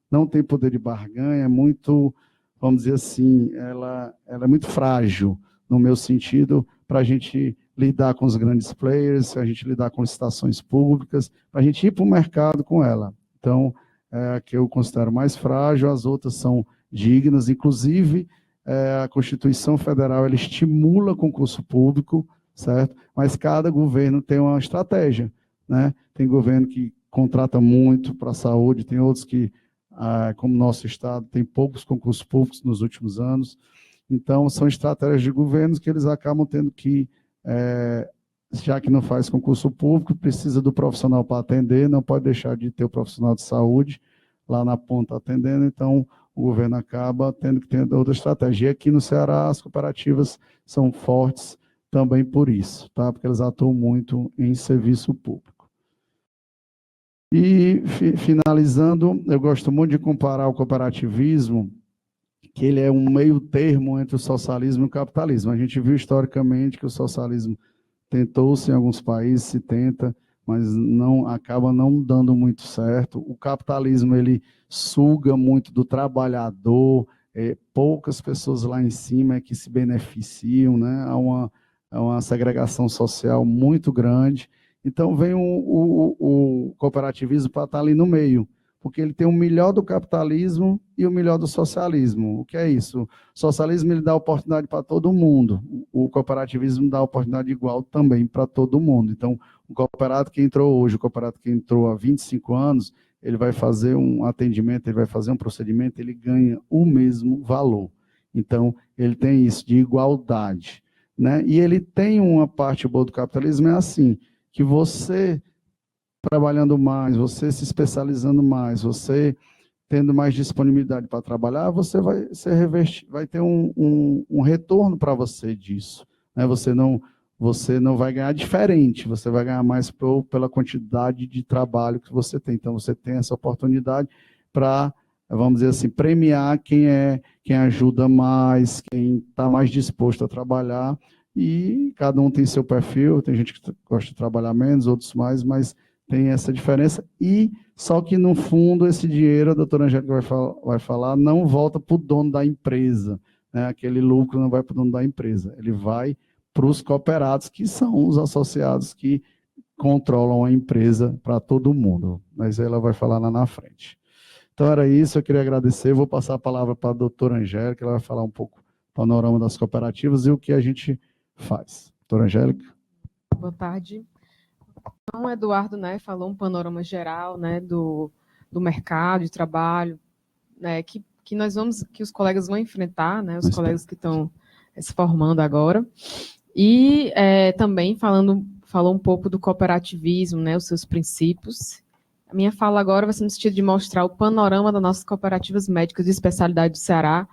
não tem poder de barganha, é muito, vamos dizer assim, ela é muito frágil, no meu sentido, para a gente lidar com os grandes players, a gente lidar com licitações públicas, para a gente ir para o mercado com ela. Então, a que eu considero mais frágil, as outras são dignas, inclusive a Constituição Federal ela estimula concurso público, certo? Mas cada governo tem uma estratégia, né? Tem governo que contrata muito para a saúde, tem outros que, como nosso estado, tem poucos concursos públicos nos últimos anos. Então, são estratégias de governos que eles acabam tendo que, já que não faz concurso público, precisa do profissional para atender, não pode deixar de ter o profissional de saúde lá na ponta atendendo, então o governo acaba tendo que ter outra estratégia. E aqui no Ceará, as cooperativas são fortes também por isso, tá? Porque eles atuam muito em serviço público. E, finalizando, eu gosto muito de comparar o cooperativismo, que ele é um meio termo entre o socialismo e o capitalismo. A gente viu historicamente que o socialismo tentou-se em alguns países, se tenta, mas acaba não dando muito certo. O capitalismo, ele suga muito do trabalhador, poucas pessoas lá em cima que se beneficiam, né? Há uma segregação social muito grande. Então, vem o cooperativismo para estar ali no meio, porque ele tem o melhor do capitalismo e o melhor do socialismo. O que é isso? O socialismo ele dá oportunidade para todo mundo, o cooperativismo dá oportunidade igual também para todo mundo. Então, o cooperado que entrou hoje, o cooperado que entrou há 25 anos, ele vai fazer um atendimento, ele vai fazer um procedimento, ele ganha o mesmo valor. Então, ele tem isso de igualdade, né? E ele tem uma parte boa do capitalismo, é assim, que você trabalhando mais, você se especializando mais, você tendo mais disponibilidade para trabalhar, você vai ter um retorno para você disso, né? Você não vai ganhar diferente, você vai ganhar mais pela quantidade de trabalho que você tem. Então, você tem essa oportunidade para, vamos dizer assim, premiar quem ajuda mais, quem está mais disposto a trabalhar, e cada um tem seu perfil, tem gente que gosta de trabalhar menos, outros mais, mas tem essa diferença, e só que no fundo esse dinheiro, a doutora Angélica vai falar, não volta para o dono da empresa, né? Aquele lucro não vai para o dono da empresa, ele vai para os cooperados, que são os associados que controlam a empresa para todo mundo, mas ela vai falar lá na frente. Então era isso, eu queria agradecer, vou passar a palavra para a doutora Angélica, ela vai falar um pouco do panorama das cooperativas e o que a gente faz. Doutora Angélica. Boa tarde. Então, o Eduardo, né, falou um panorama geral, né, do mercado de trabalho, né, que os colegas vão enfrentar, né, os colegas que estão se formando agora, e também falou um pouco do cooperativismo, né, os seus princípios. A minha fala agora vai ser no sentido de mostrar o panorama das nossas cooperativas médicas de especialidade do Ceará.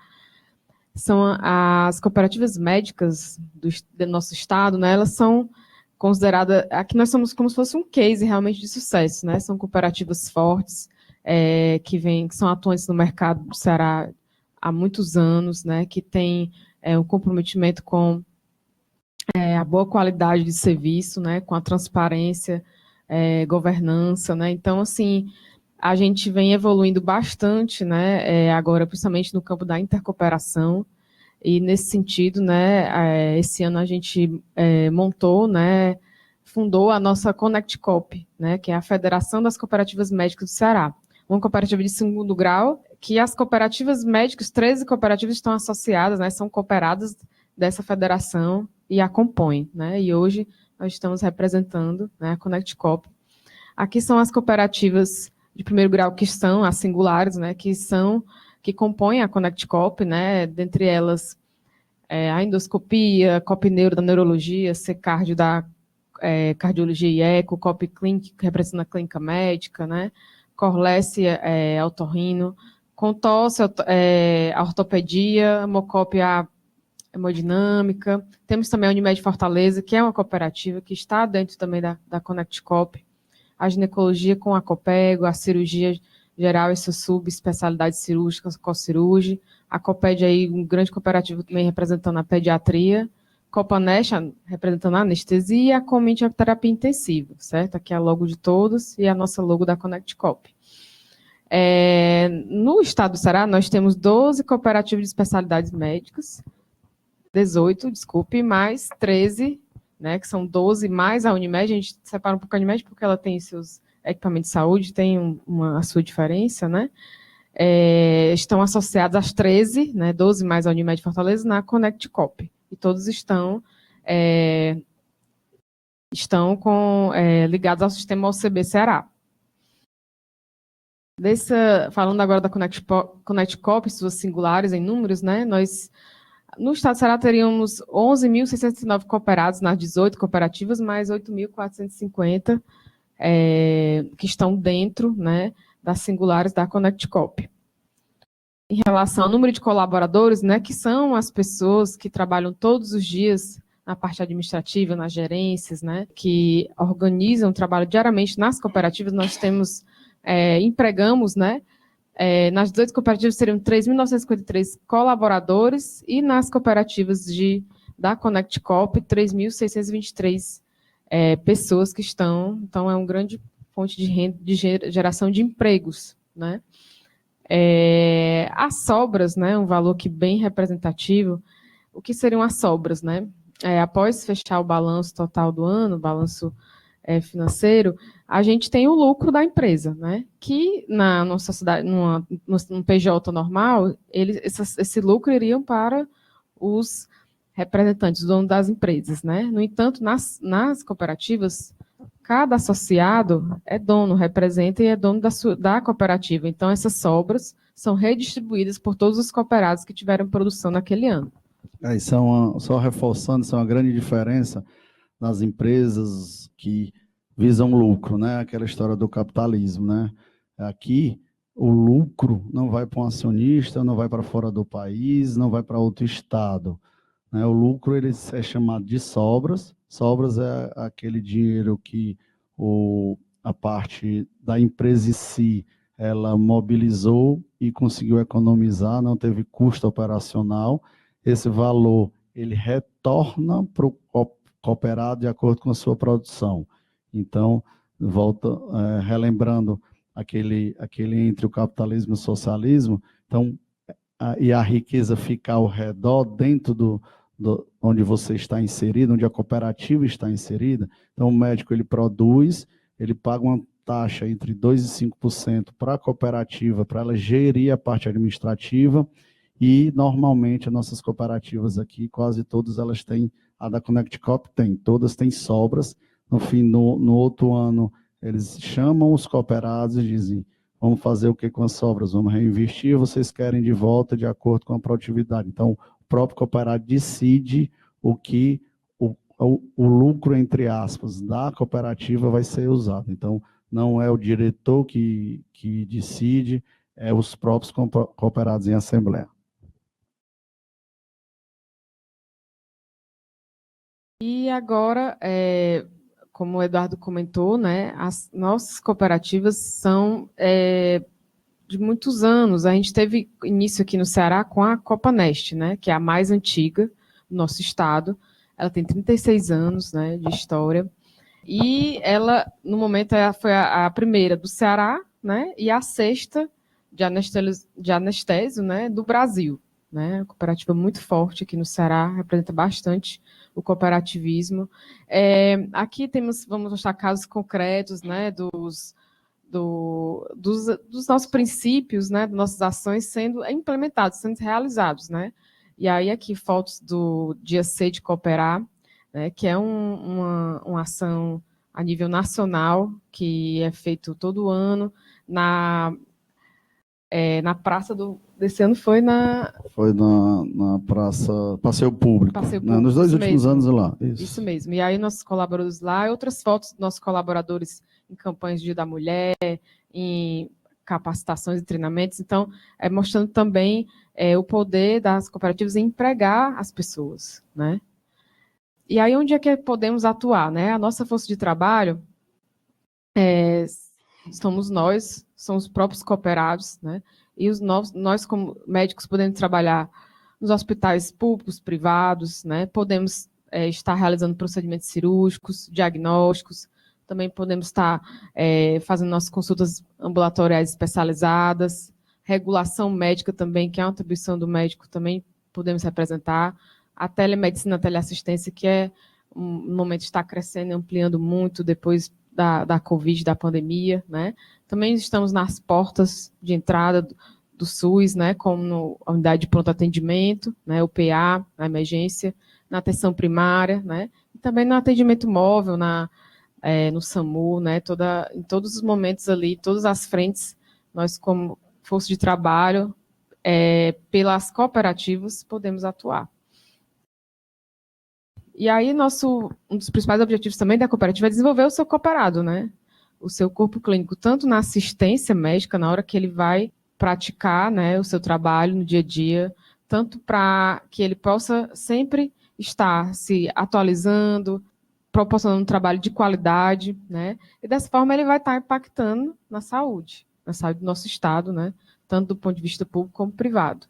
São as cooperativas médicas do nosso estado, né, elas são consideradas, aqui nós somos como se fosse um case realmente de sucesso, né, são cooperativas fortes, que são atuantes no mercado do Ceará há muitos anos, né, que tem um comprometimento com a boa qualidade de serviço, né, com a transparência, governança, né. Então, assim, a gente vem evoluindo bastante, né, agora, principalmente no campo da intercooperação, e nesse sentido, né, esse ano a gente montou, né, fundou a nossa Connect Coop, né, que é a Federação das Cooperativas Médicas do Ceará, uma cooperativa de segundo grau, que as cooperativas médicas, 13 cooperativas estão associadas, né, são cooperadas dessa federação e a compõem, né, e hoje nós estamos representando, né, a Connect Coop. Aqui são as cooperativas de primeiro grau que são as singulares, né, que compõem a Connect Coop, né, dentre elas a endoscopia, Coop Neuro da neurologia, C-Cardio da cardiologia e eco, Coop Clínica, que representa a clínica médica, né, Corlesse Otorrino, Contosse a ortopedia, Mocop a hemodinâmica. Temos também a Unimed Fortaleza, que é uma cooperativa que está dentro também da Connect Coop, a ginecologia com a Copego, a cirurgia geral e suas subespecialidades cirúrgicas, Cocirurge, a Coped aí, um grande cooperativo também representando a pediatria, Copanesh representando a anestesia e a Comente a terapia intensiva, certo? Aqui é a logo de todos e a nossa logo da Connect Coop. No estado do Ceará, nós temos 12 cooperativas de especialidades médicas, 18, desculpe, mais 13, né, que são 12 mais a Unimed. A gente separa um pouco a Unimed porque ela tem seus equipamentos de saúde, tem a sua diferença, né? Estão associados às 13, né, 12 mais a Unimed Fortaleza, na Connect Coop. E todos estão ligados ao sistema OCB Ceará. Falando agora da Connect Coop, suas singulares em números, né, nós, no estado do Ceará, teríamos 11.609 cooperados nas 18 cooperativas, mais 8.450 que estão dentro, né, das singulares da Connect Coop. Em relação ao número de colaboradores, né, que são as pessoas que trabalham todos os dias na parte administrativa, nas gerências, né, que organizam o trabalho diariamente nas cooperativas, nós empregamos, né, nas 18 cooperativas seriam 3.953 colaboradores e nas cooperativas da Connect Coop, 3.623 pessoas que estão, então é uma grande fonte de renda, de geração de empregos, né. As sobras, né, um valor que bem representativo. O que seriam as sobras, né? Após fechar o balanço total do ano, o balanço financeiro, a gente tem o lucro da empresa, né? Que na nossa sociedade, num PJ normal, esse lucro iriam para os representantes, os donos das empresas, né? No entanto, nas cooperativas, cada associado é dono, representa e é dono da cooperativa. Então, essas sobras são redistribuídas por todos os cooperados que tiveram produção naquele ano. Só reforçando, isso é uma grande diferença nas empresas que visam lucro, né? Aquela história do capitalismo, né? Aqui, o lucro não vai para um acionista, não vai para fora do país, não vai para outro estado, né? O lucro ele é chamado de sobras. Sobras é aquele dinheiro que a parte da empresa em si ela mobilizou e conseguiu economizar, não teve custo operacional. Esse valor ele retorna para o cooperado de acordo com a sua produção. Então, relembrando aquele entre o capitalismo e o socialismo, então, e a riqueza fica ao redor, dentro onde você está inserido, onde a cooperativa está inserida. Então, o médico ele produz, ele paga uma taxa entre 2% e 5% para a cooperativa, para ela gerir a parte administrativa, e normalmente as nossas cooperativas aqui, quase todas elas têm, a da Connect Coop tem, todas têm sobras. No outro ano, eles chamam os cooperados e dizem: vamos fazer o que com as sobras? Vamos reinvestir, vocês querem de volta de acordo com a produtividade. Então, o próprio cooperado decide o que o lucro, entre aspas, da cooperativa vai ser usado. Então, não é o diretor que decide, é os próprios cooperados em assembleia. E agora, como o Eduardo comentou, né, as nossas cooperativas são de muitos anos. A gente teve início aqui no Ceará com a Copanest, né, que é a mais antiga do nosso estado. Ela tem 36 anos, né, de história. E ela, no momento, foi a primeira do Ceará, né, e a sexta de anestésio, né, do Brasil. Né, uma cooperativa muito forte aqui no Ceará, representa bastante o cooperativismo. Aqui vamos mostrar casos concretos, né, dos nossos princípios, né, das nossas ações sendo implementados, sendo realizados, né. E aí aqui fotos do Dia C de Cooperar, né, que é uma ação a nível nacional, que é feito todo ano na praça desse ano foi na Praça Passeio Público, Passeio né? Público, Nos 2 isso últimos mesmo. anos lá. Isso mesmo. E aí nossos colaboradores lá, e outras fotos dos nossos colaboradores em campanhas de Dia da Mulher, em capacitações e treinamentos. Então, mostrando também o poder das cooperativas em empregar as pessoas, né? E aí, onde é que podemos atuar, né? A nossa força de trabalho somos nós, são os próprios cooperados, né? E nós, como médicos, podemos trabalhar nos hospitais públicos, privados, né? Podemos estar realizando procedimentos cirúrgicos, diagnósticos, também podemos estar fazendo nossas consultas ambulatoriais especializadas, regulação médica também, que é uma atribuição do médico, também podemos representar, a telemedicina, a teleassistência, que no momento está crescendo e ampliando muito depois da Covid, da pandemia, né? Também estamos nas portas de entrada do SUS, né, como a unidade de pronto atendimento, né, o PA, na emergência, na atenção primária, né, e também no atendimento móvel, no SAMU, né, em todos os momentos ali, todas as frentes, nós como força de trabalho, pelas cooperativas, podemos atuar. E aí, um dos principais objetivos também da cooperativa é desenvolver o seu cooperado, né? O seu corpo clínico, tanto na assistência médica, na hora que ele vai praticar, né, o seu trabalho no dia a dia, tanto para que ele possa sempre estar se atualizando, proporcionando um trabalho de qualidade, né? E dessa forma ele vai estar impactando na saúde do nosso estado, né? Tanto do ponto de vista público como privado.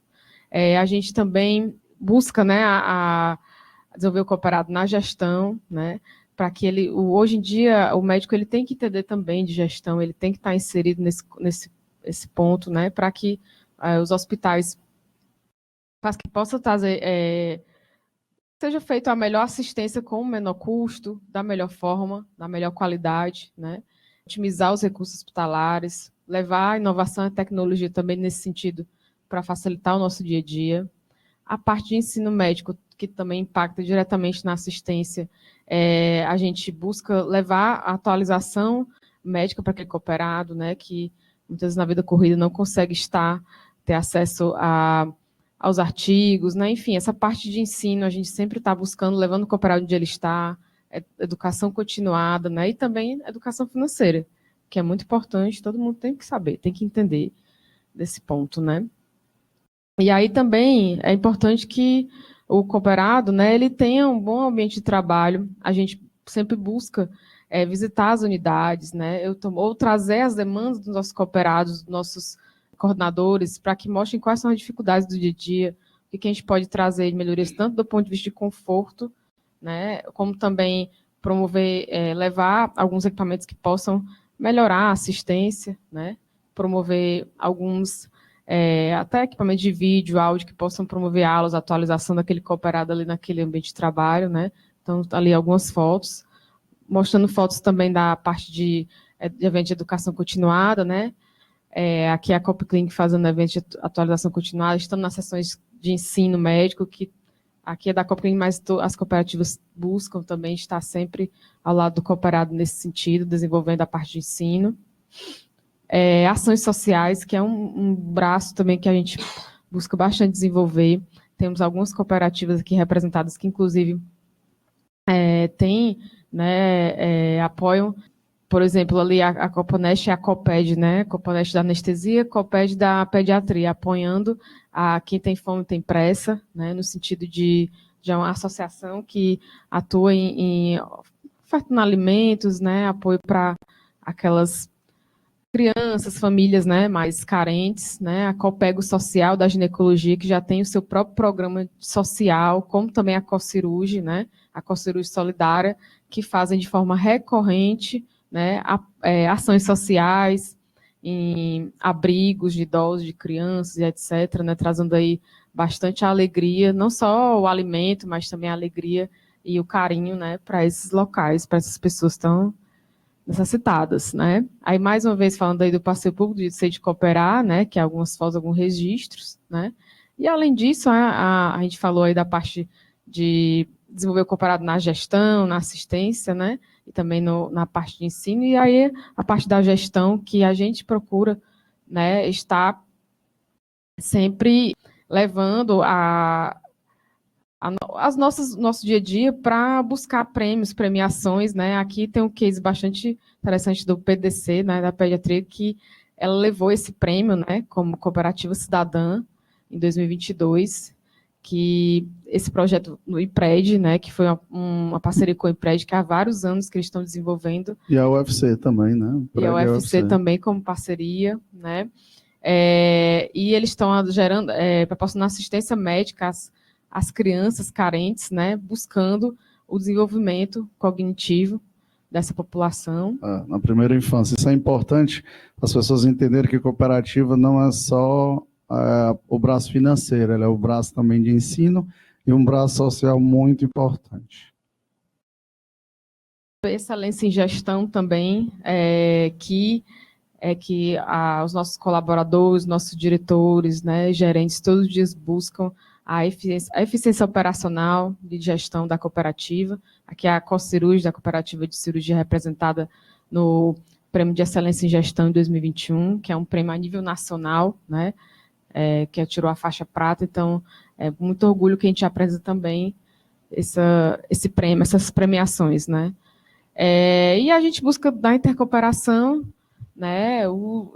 A gente também busca, né, a desenvolver o cooperado na gestão, né, para que hoje em dia, o médico ele tem que entender também de gestão, ele tem que estar inserido nesse ponto, né, para que os hospitais, para que possa trazer, seja feita a melhor assistência com o menor custo, da melhor forma, da melhor qualidade, né, otimizar os recursos hospitalares, levar a inovação e a tecnologia também nesse sentido, para facilitar o nosso dia a dia. A parte de ensino médico, que também impacta diretamente na assistência, a gente busca levar a atualização médica para aquele cooperado, né, que muitas vezes na vida corrida não consegue ter acesso aos artigos, né, enfim, essa parte de ensino a gente sempre está buscando, levando o cooperado onde ele está, educação continuada, né, e também educação financeira, que é muito importante, todo mundo tem que saber, tem que entender desse ponto, né. E aí também é importante que o cooperado, né, ele tenha um bom ambiente de trabalho. A gente sempre busca visitar as unidades, né, ou trazer as demandas dos nossos cooperados, dos nossos coordenadores, para que mostrem quais são as dificuldades do dia a dia, o que a gente pode trazer de melhorias, tanto do ponto de vista de conforto, né, como também promover, levar alguns equipamentos que possam melhorar a assistência, né, promover alguns até equipamentos de vídeo, áudio que possam promover aulas, atualização daquele cooperado ali naquele ambiente de trabalho, né? Então, ali algumas fotos, mostrando fotos também da parte de evento de educação continuada, né? Aqui é a CoopClinic fazendo evento de atualização continuada, estamos nas sessões de ensino médico, que aqui é da CoopClinic, mas as cooperativas buscam também estar sempre ao lado do cooperado nesse sentido, desenvolvendo a parte de ensino. Ações sociais, que é um braço também que a gente busca bastante desenvolver. Temos algumas cooperativas aqui representadas que, inclusive, apoiam, por exemplo, ali a Copanest e a Coped, né? Copanest da anestesia, Coped da pediatria, apoiando a quem tem fome tem pressa, né? No sentido de uma associação que atua em ofertando alimentos, né? Apoio para aquelas crianças, famílias, né, mais carentes, né, a Copego Social da Ginecologia, que já tem o seu próprio programa social, como também a Cocirurge, né, a Cocirurge Solidária, que fazem de forma recorrente, né, ações sociais em abrigos de idosos, de crianças, e etc., né, trazendo aí bastante alegria, não só o alimento, mas também a alegria e o carinho, né, para esses locais, para essas pessoas tão necessitadas, né? Aí, mais uma vez, falando aí do passeio público, de ser de cooperar, né, que algumas fotos, alguns registros, né? E, além disso, a gente falou aí da parte de desenvolver o cooperado na gestão, na assistência, né? E também na parte de ensino, e aí a parte da gestão que a gente procura, né, estar sempre levando nosso dia a dia para buscar prêmios, premiações, né? Aqui tem um case bastante interessante do PDC, né, da pediatria, que ela levou esse prêmio, né, como cooperativa cidadã em 2022, que esse projeto no IPRED, né, que foi uma parceria com o IPRED, que há vários anos que eles estão desenvolvendo. E a UFC também, né? E a UFC também como parceria, né? E eles estão gerando, proporcionando assistência médica às crianças carentes, né, buscando o desenvolvimento cognitivo dessa população. Na primeira infância. Isso é importante as pessoas entenderem que cooperativa não é só o braço financeiro, ela é o braço também de ensino e um braço social muito importante. Excelência em gestão também, que os nossos colaboradores, nossos diretores, né, gerentes, todos os dias buscam a eficiência operacional de gestão da cooperativa. Aqui é a Cocirurge, da Cooperativa de Cirurgia, representada no Prêmio de Excelência em Gestão em 2021, que é um prêmio a nível nacional, né, que tirou a faixa prata. Então, é muito orgulho que a gente apresenta também esse prêmio, essas premiações, né. E a gente busca da intercooperação, né,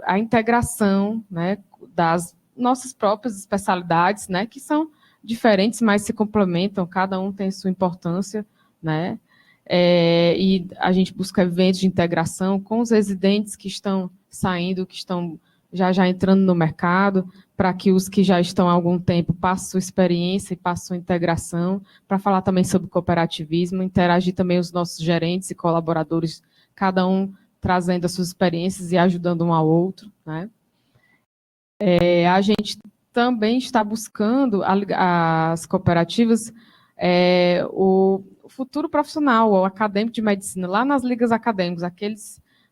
a integração, né, das nossas próprias especialidades, né, que são diferentes, mas se complementam, cada um tem sua importância, né, e a gente busca eventos de integração com os residentes que estão saindo, que estão já entrando no mercado, para que os que já estão há algum tempo passem sua experiência e passem sua integração, para falar também sobre cooperativismo, interagir também os nossos gerentes e colaboradores, cada um trazendo as suas experiências e ajudando um ao outro, né? A gente também está buscando as cooperativas, o futuro profissional, o acadêmico de medicina, lá nas ligas acadêmicas,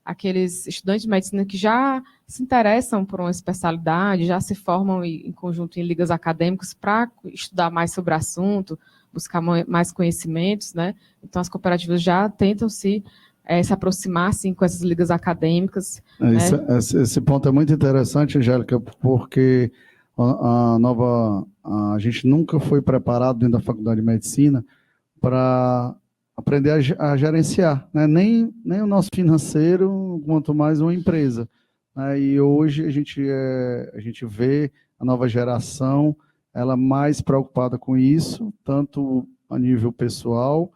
aqueles estudantes de medicina que já se interessam por uma especialidade, já se formam em conjunto em ligas acadêmicas para estudar mais sobre o assunto, buscar mais conhecimentos, né? Então, as cooperativas já tentam se aproximar, assim, com essas ligas acadêmicas. Esse ponto é muito interessante, Angélica, porque a gente nunca foi preparado dentro da Faculdade de Medicina para aprender a gerenciar, né? Nem o nosso financeiro, quanto mais uma empresa, né? E hoje a gente vê a nova geração, ela mais preocupada com isso, tanto a nível pessoal,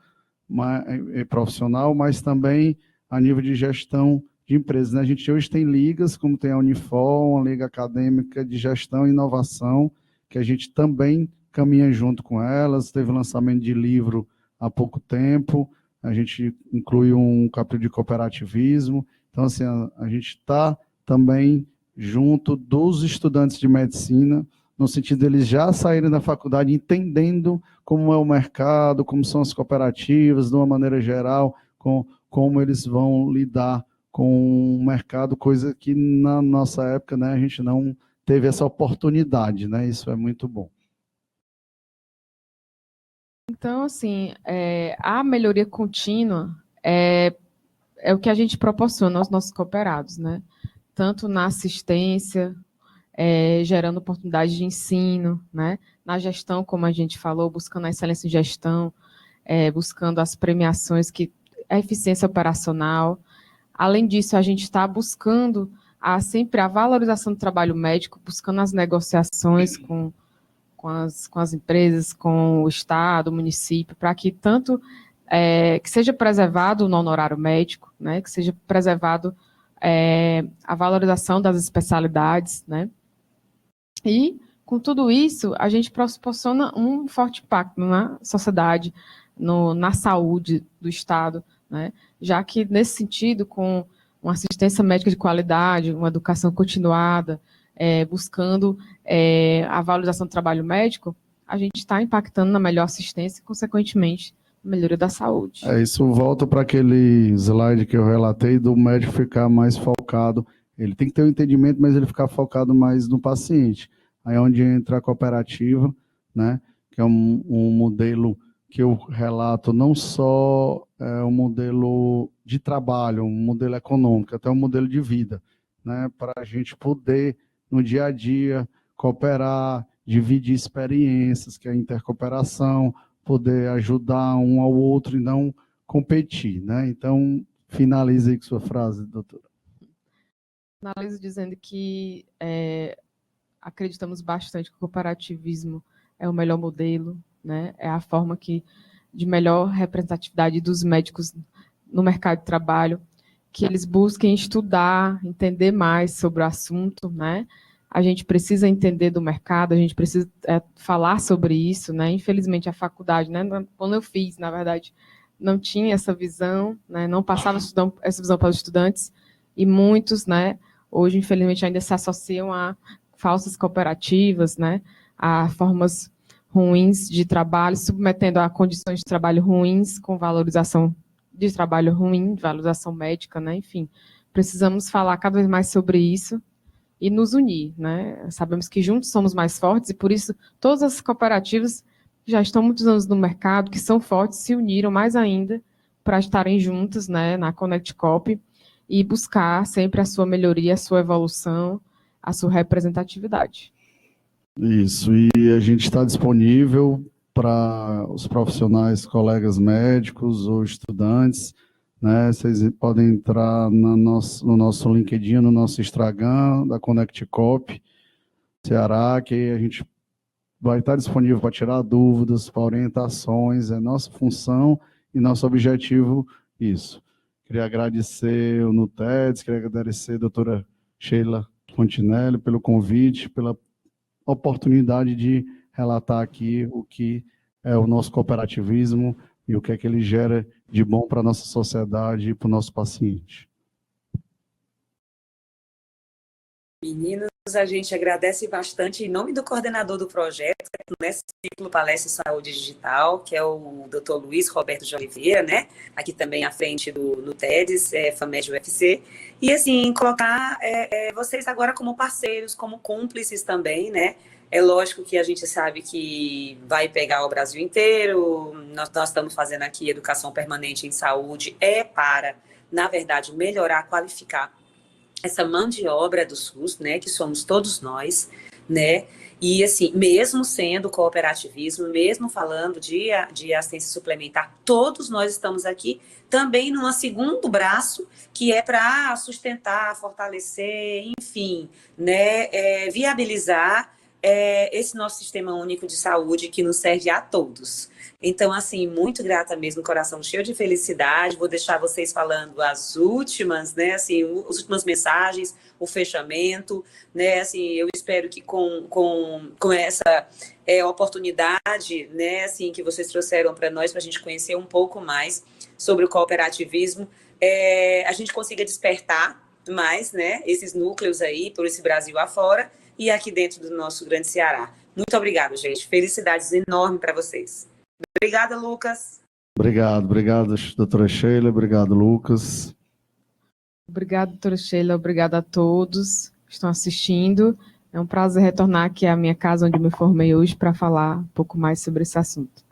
profissional, mas também a nível de gestão de empresas, né? A gente hoje tem ligas, como tem a Unifor, uma liga acadêmica de gestão e inovação, que a gente também caminha junto com elas, teve lançamento de livro há pouco tempo, a gente inclui um capítulo de cooperativismo, então assim, a gente está também junto dos estudantes de medicina, no sentido deles já saírem da faculdade entendendo como é o mercado, como são as cooperativas, de uma maneira geral, como eles vão lidar com o mercado, coisa que na nossa época, né, a gente não teve essa oportunidade, né? Isso é muito bom. Então, assim, a melhoria contínua é o que a gente proporciona aos nossos cooperados, né? Tanto na assistência, gerando oportunidades de ensino, né? Na gestão, como a gente falou, buscando a excelência em gestão, buscando as premiações, a eficiência operacional. Além disso, a gente está buscando sempre a valorização do trabalho médico, buscando as negociações com as empresas, com o Estado, o município, para que tanto que seja preservado o honorário médico, né, que seja preservado a valorização das especialidades, né? E, com tudo isso, a gente proporciona um forte impacto na sociedade, na saúde do Estado, né? Já que, nesse sentido, com uma assistência médica de qualidade, uma educação continuada, buscando a valorização do trabalho médico, a gente está impactando na melhor assistência e, consequentemente, na melhoria da saúde. Isso volta para aquele slide que eu relatei do médico ficar mais focado. Ele tem que ter um entendimento, mas ele ficar focado mais no paciente. Aí é onde entra a cooperativa, né? Que é um modelo que eu relato não só um modelo de trabalho, um modelo econômico, até um modelo de vida, né? Para a gente poder, no dia a dia, cooperar, dividir experiências, que é a intercooperação, poder ajudar um ao outro e não competir, né? Então, finalize aí com sua frase, doutora. Finalizo dizendo que acreditamos bastante que o cooperativismo é o melhor modelo, né? É a forma de melhor representatividade dos médicos no mercado de trabalho, que eles busquem estudar, entender mais sobre o assunto, né? A gente precisa entender do mercado, a gente precisa falar sobre isso, né? Infelizmente, a faculdade, né? Quando eu fiz, na verdade, não tinha essa visão, né? Não passava essa visão para os estudantes, e muitos, né? Hoje, infelizmente, ainda se associam a falsas cooperativas, né? A formas ruins de trabalho, submetendo a condições de trabalho ruins, com valorização de trabalho ruim, valorização médica, né? Enfim, precisamos falar cada vez mais sobre isso e nos unir, né? Sabemos que juntos somos mais fortes e, por isso, todas as cooperativas que já estão muitos anos no mercado, que são fortes, se uniram mais ainda para estarem juntas, né, na Connect Coop e buscar sempre a sua melhoria, a sua evolução, a sua representatividade. Isso, e a gente está disponível para os profissionais, colegas médicos ou estudantes, né? Vocês podem entrar no nosso LinkedIn, no nosso Instagram, da Connect Coop Ceará, que a gente vai estar disponível para tirar dúvidas, para orientações, é nossa função e nosso objetivo isso. Queria agradecer o NUTEDS, queria agradecer a doutora Sheila Fontinelli pelo convite, pela oportunidade de relatar aqui o que é o nosso cooperativismo e o que é que ele gera de bom para a nossa sociedade e para o nosso paciente. Meninos, a gente agradece bastante em nome do coordenador do projeto, nesse ciclo Palestra Saúde Digital, que é o Dr. Luiz Roberto de Oliveira, né? Aqui também à frente do TEDS, FAMED UFC. E, assim, colocar vocês agora como parceiros, como cúmplices também, né? É lógico que a gente sabe que vai pegar o Brasil inteiro, nós estamos fazendo aqui educação permanente em saúde, para, na verdade, melhorar, qualificar essa mão de obra do SUS, né, que somos todos nós, né, e assim, mesmo sendo cooperativismo, mesmo falando de assistência suplementar, todos nós estamos aqui também num segundo braço, que é para sustentar, fortalecer, enfim, né, viabilizar esse nosso sistema único de saúde que nos serve a todos. Então, assim, muito grata mesmo, coração cheio de felicidade. Vou deixar vocês falando as últimas, né, assim, as últimas mensagens, o fechamento, né, assim, eu espero que com essa oportunidade, né, assim, que vocês trouxeram para nós, para a gente conhecer um pouco mais sobre o cooperativismo, a gente consiga despertar mais, né, esses núcleos aí, por esse Brasil afora e aqui dentro do nosso grande Ceará. Muito obrigada, gente. Felicidades enormes para vocês. Obrigada, Lucas. Obrigado, doutora Sheila. Obrigado, Lucas. Obrigada, doutora Sheila. Obrigada a todos que estão assistindo. É um prazer retornar aqui à minha casa, onde eu me formei hoje, para falar um pouco mais sobre esse assunto.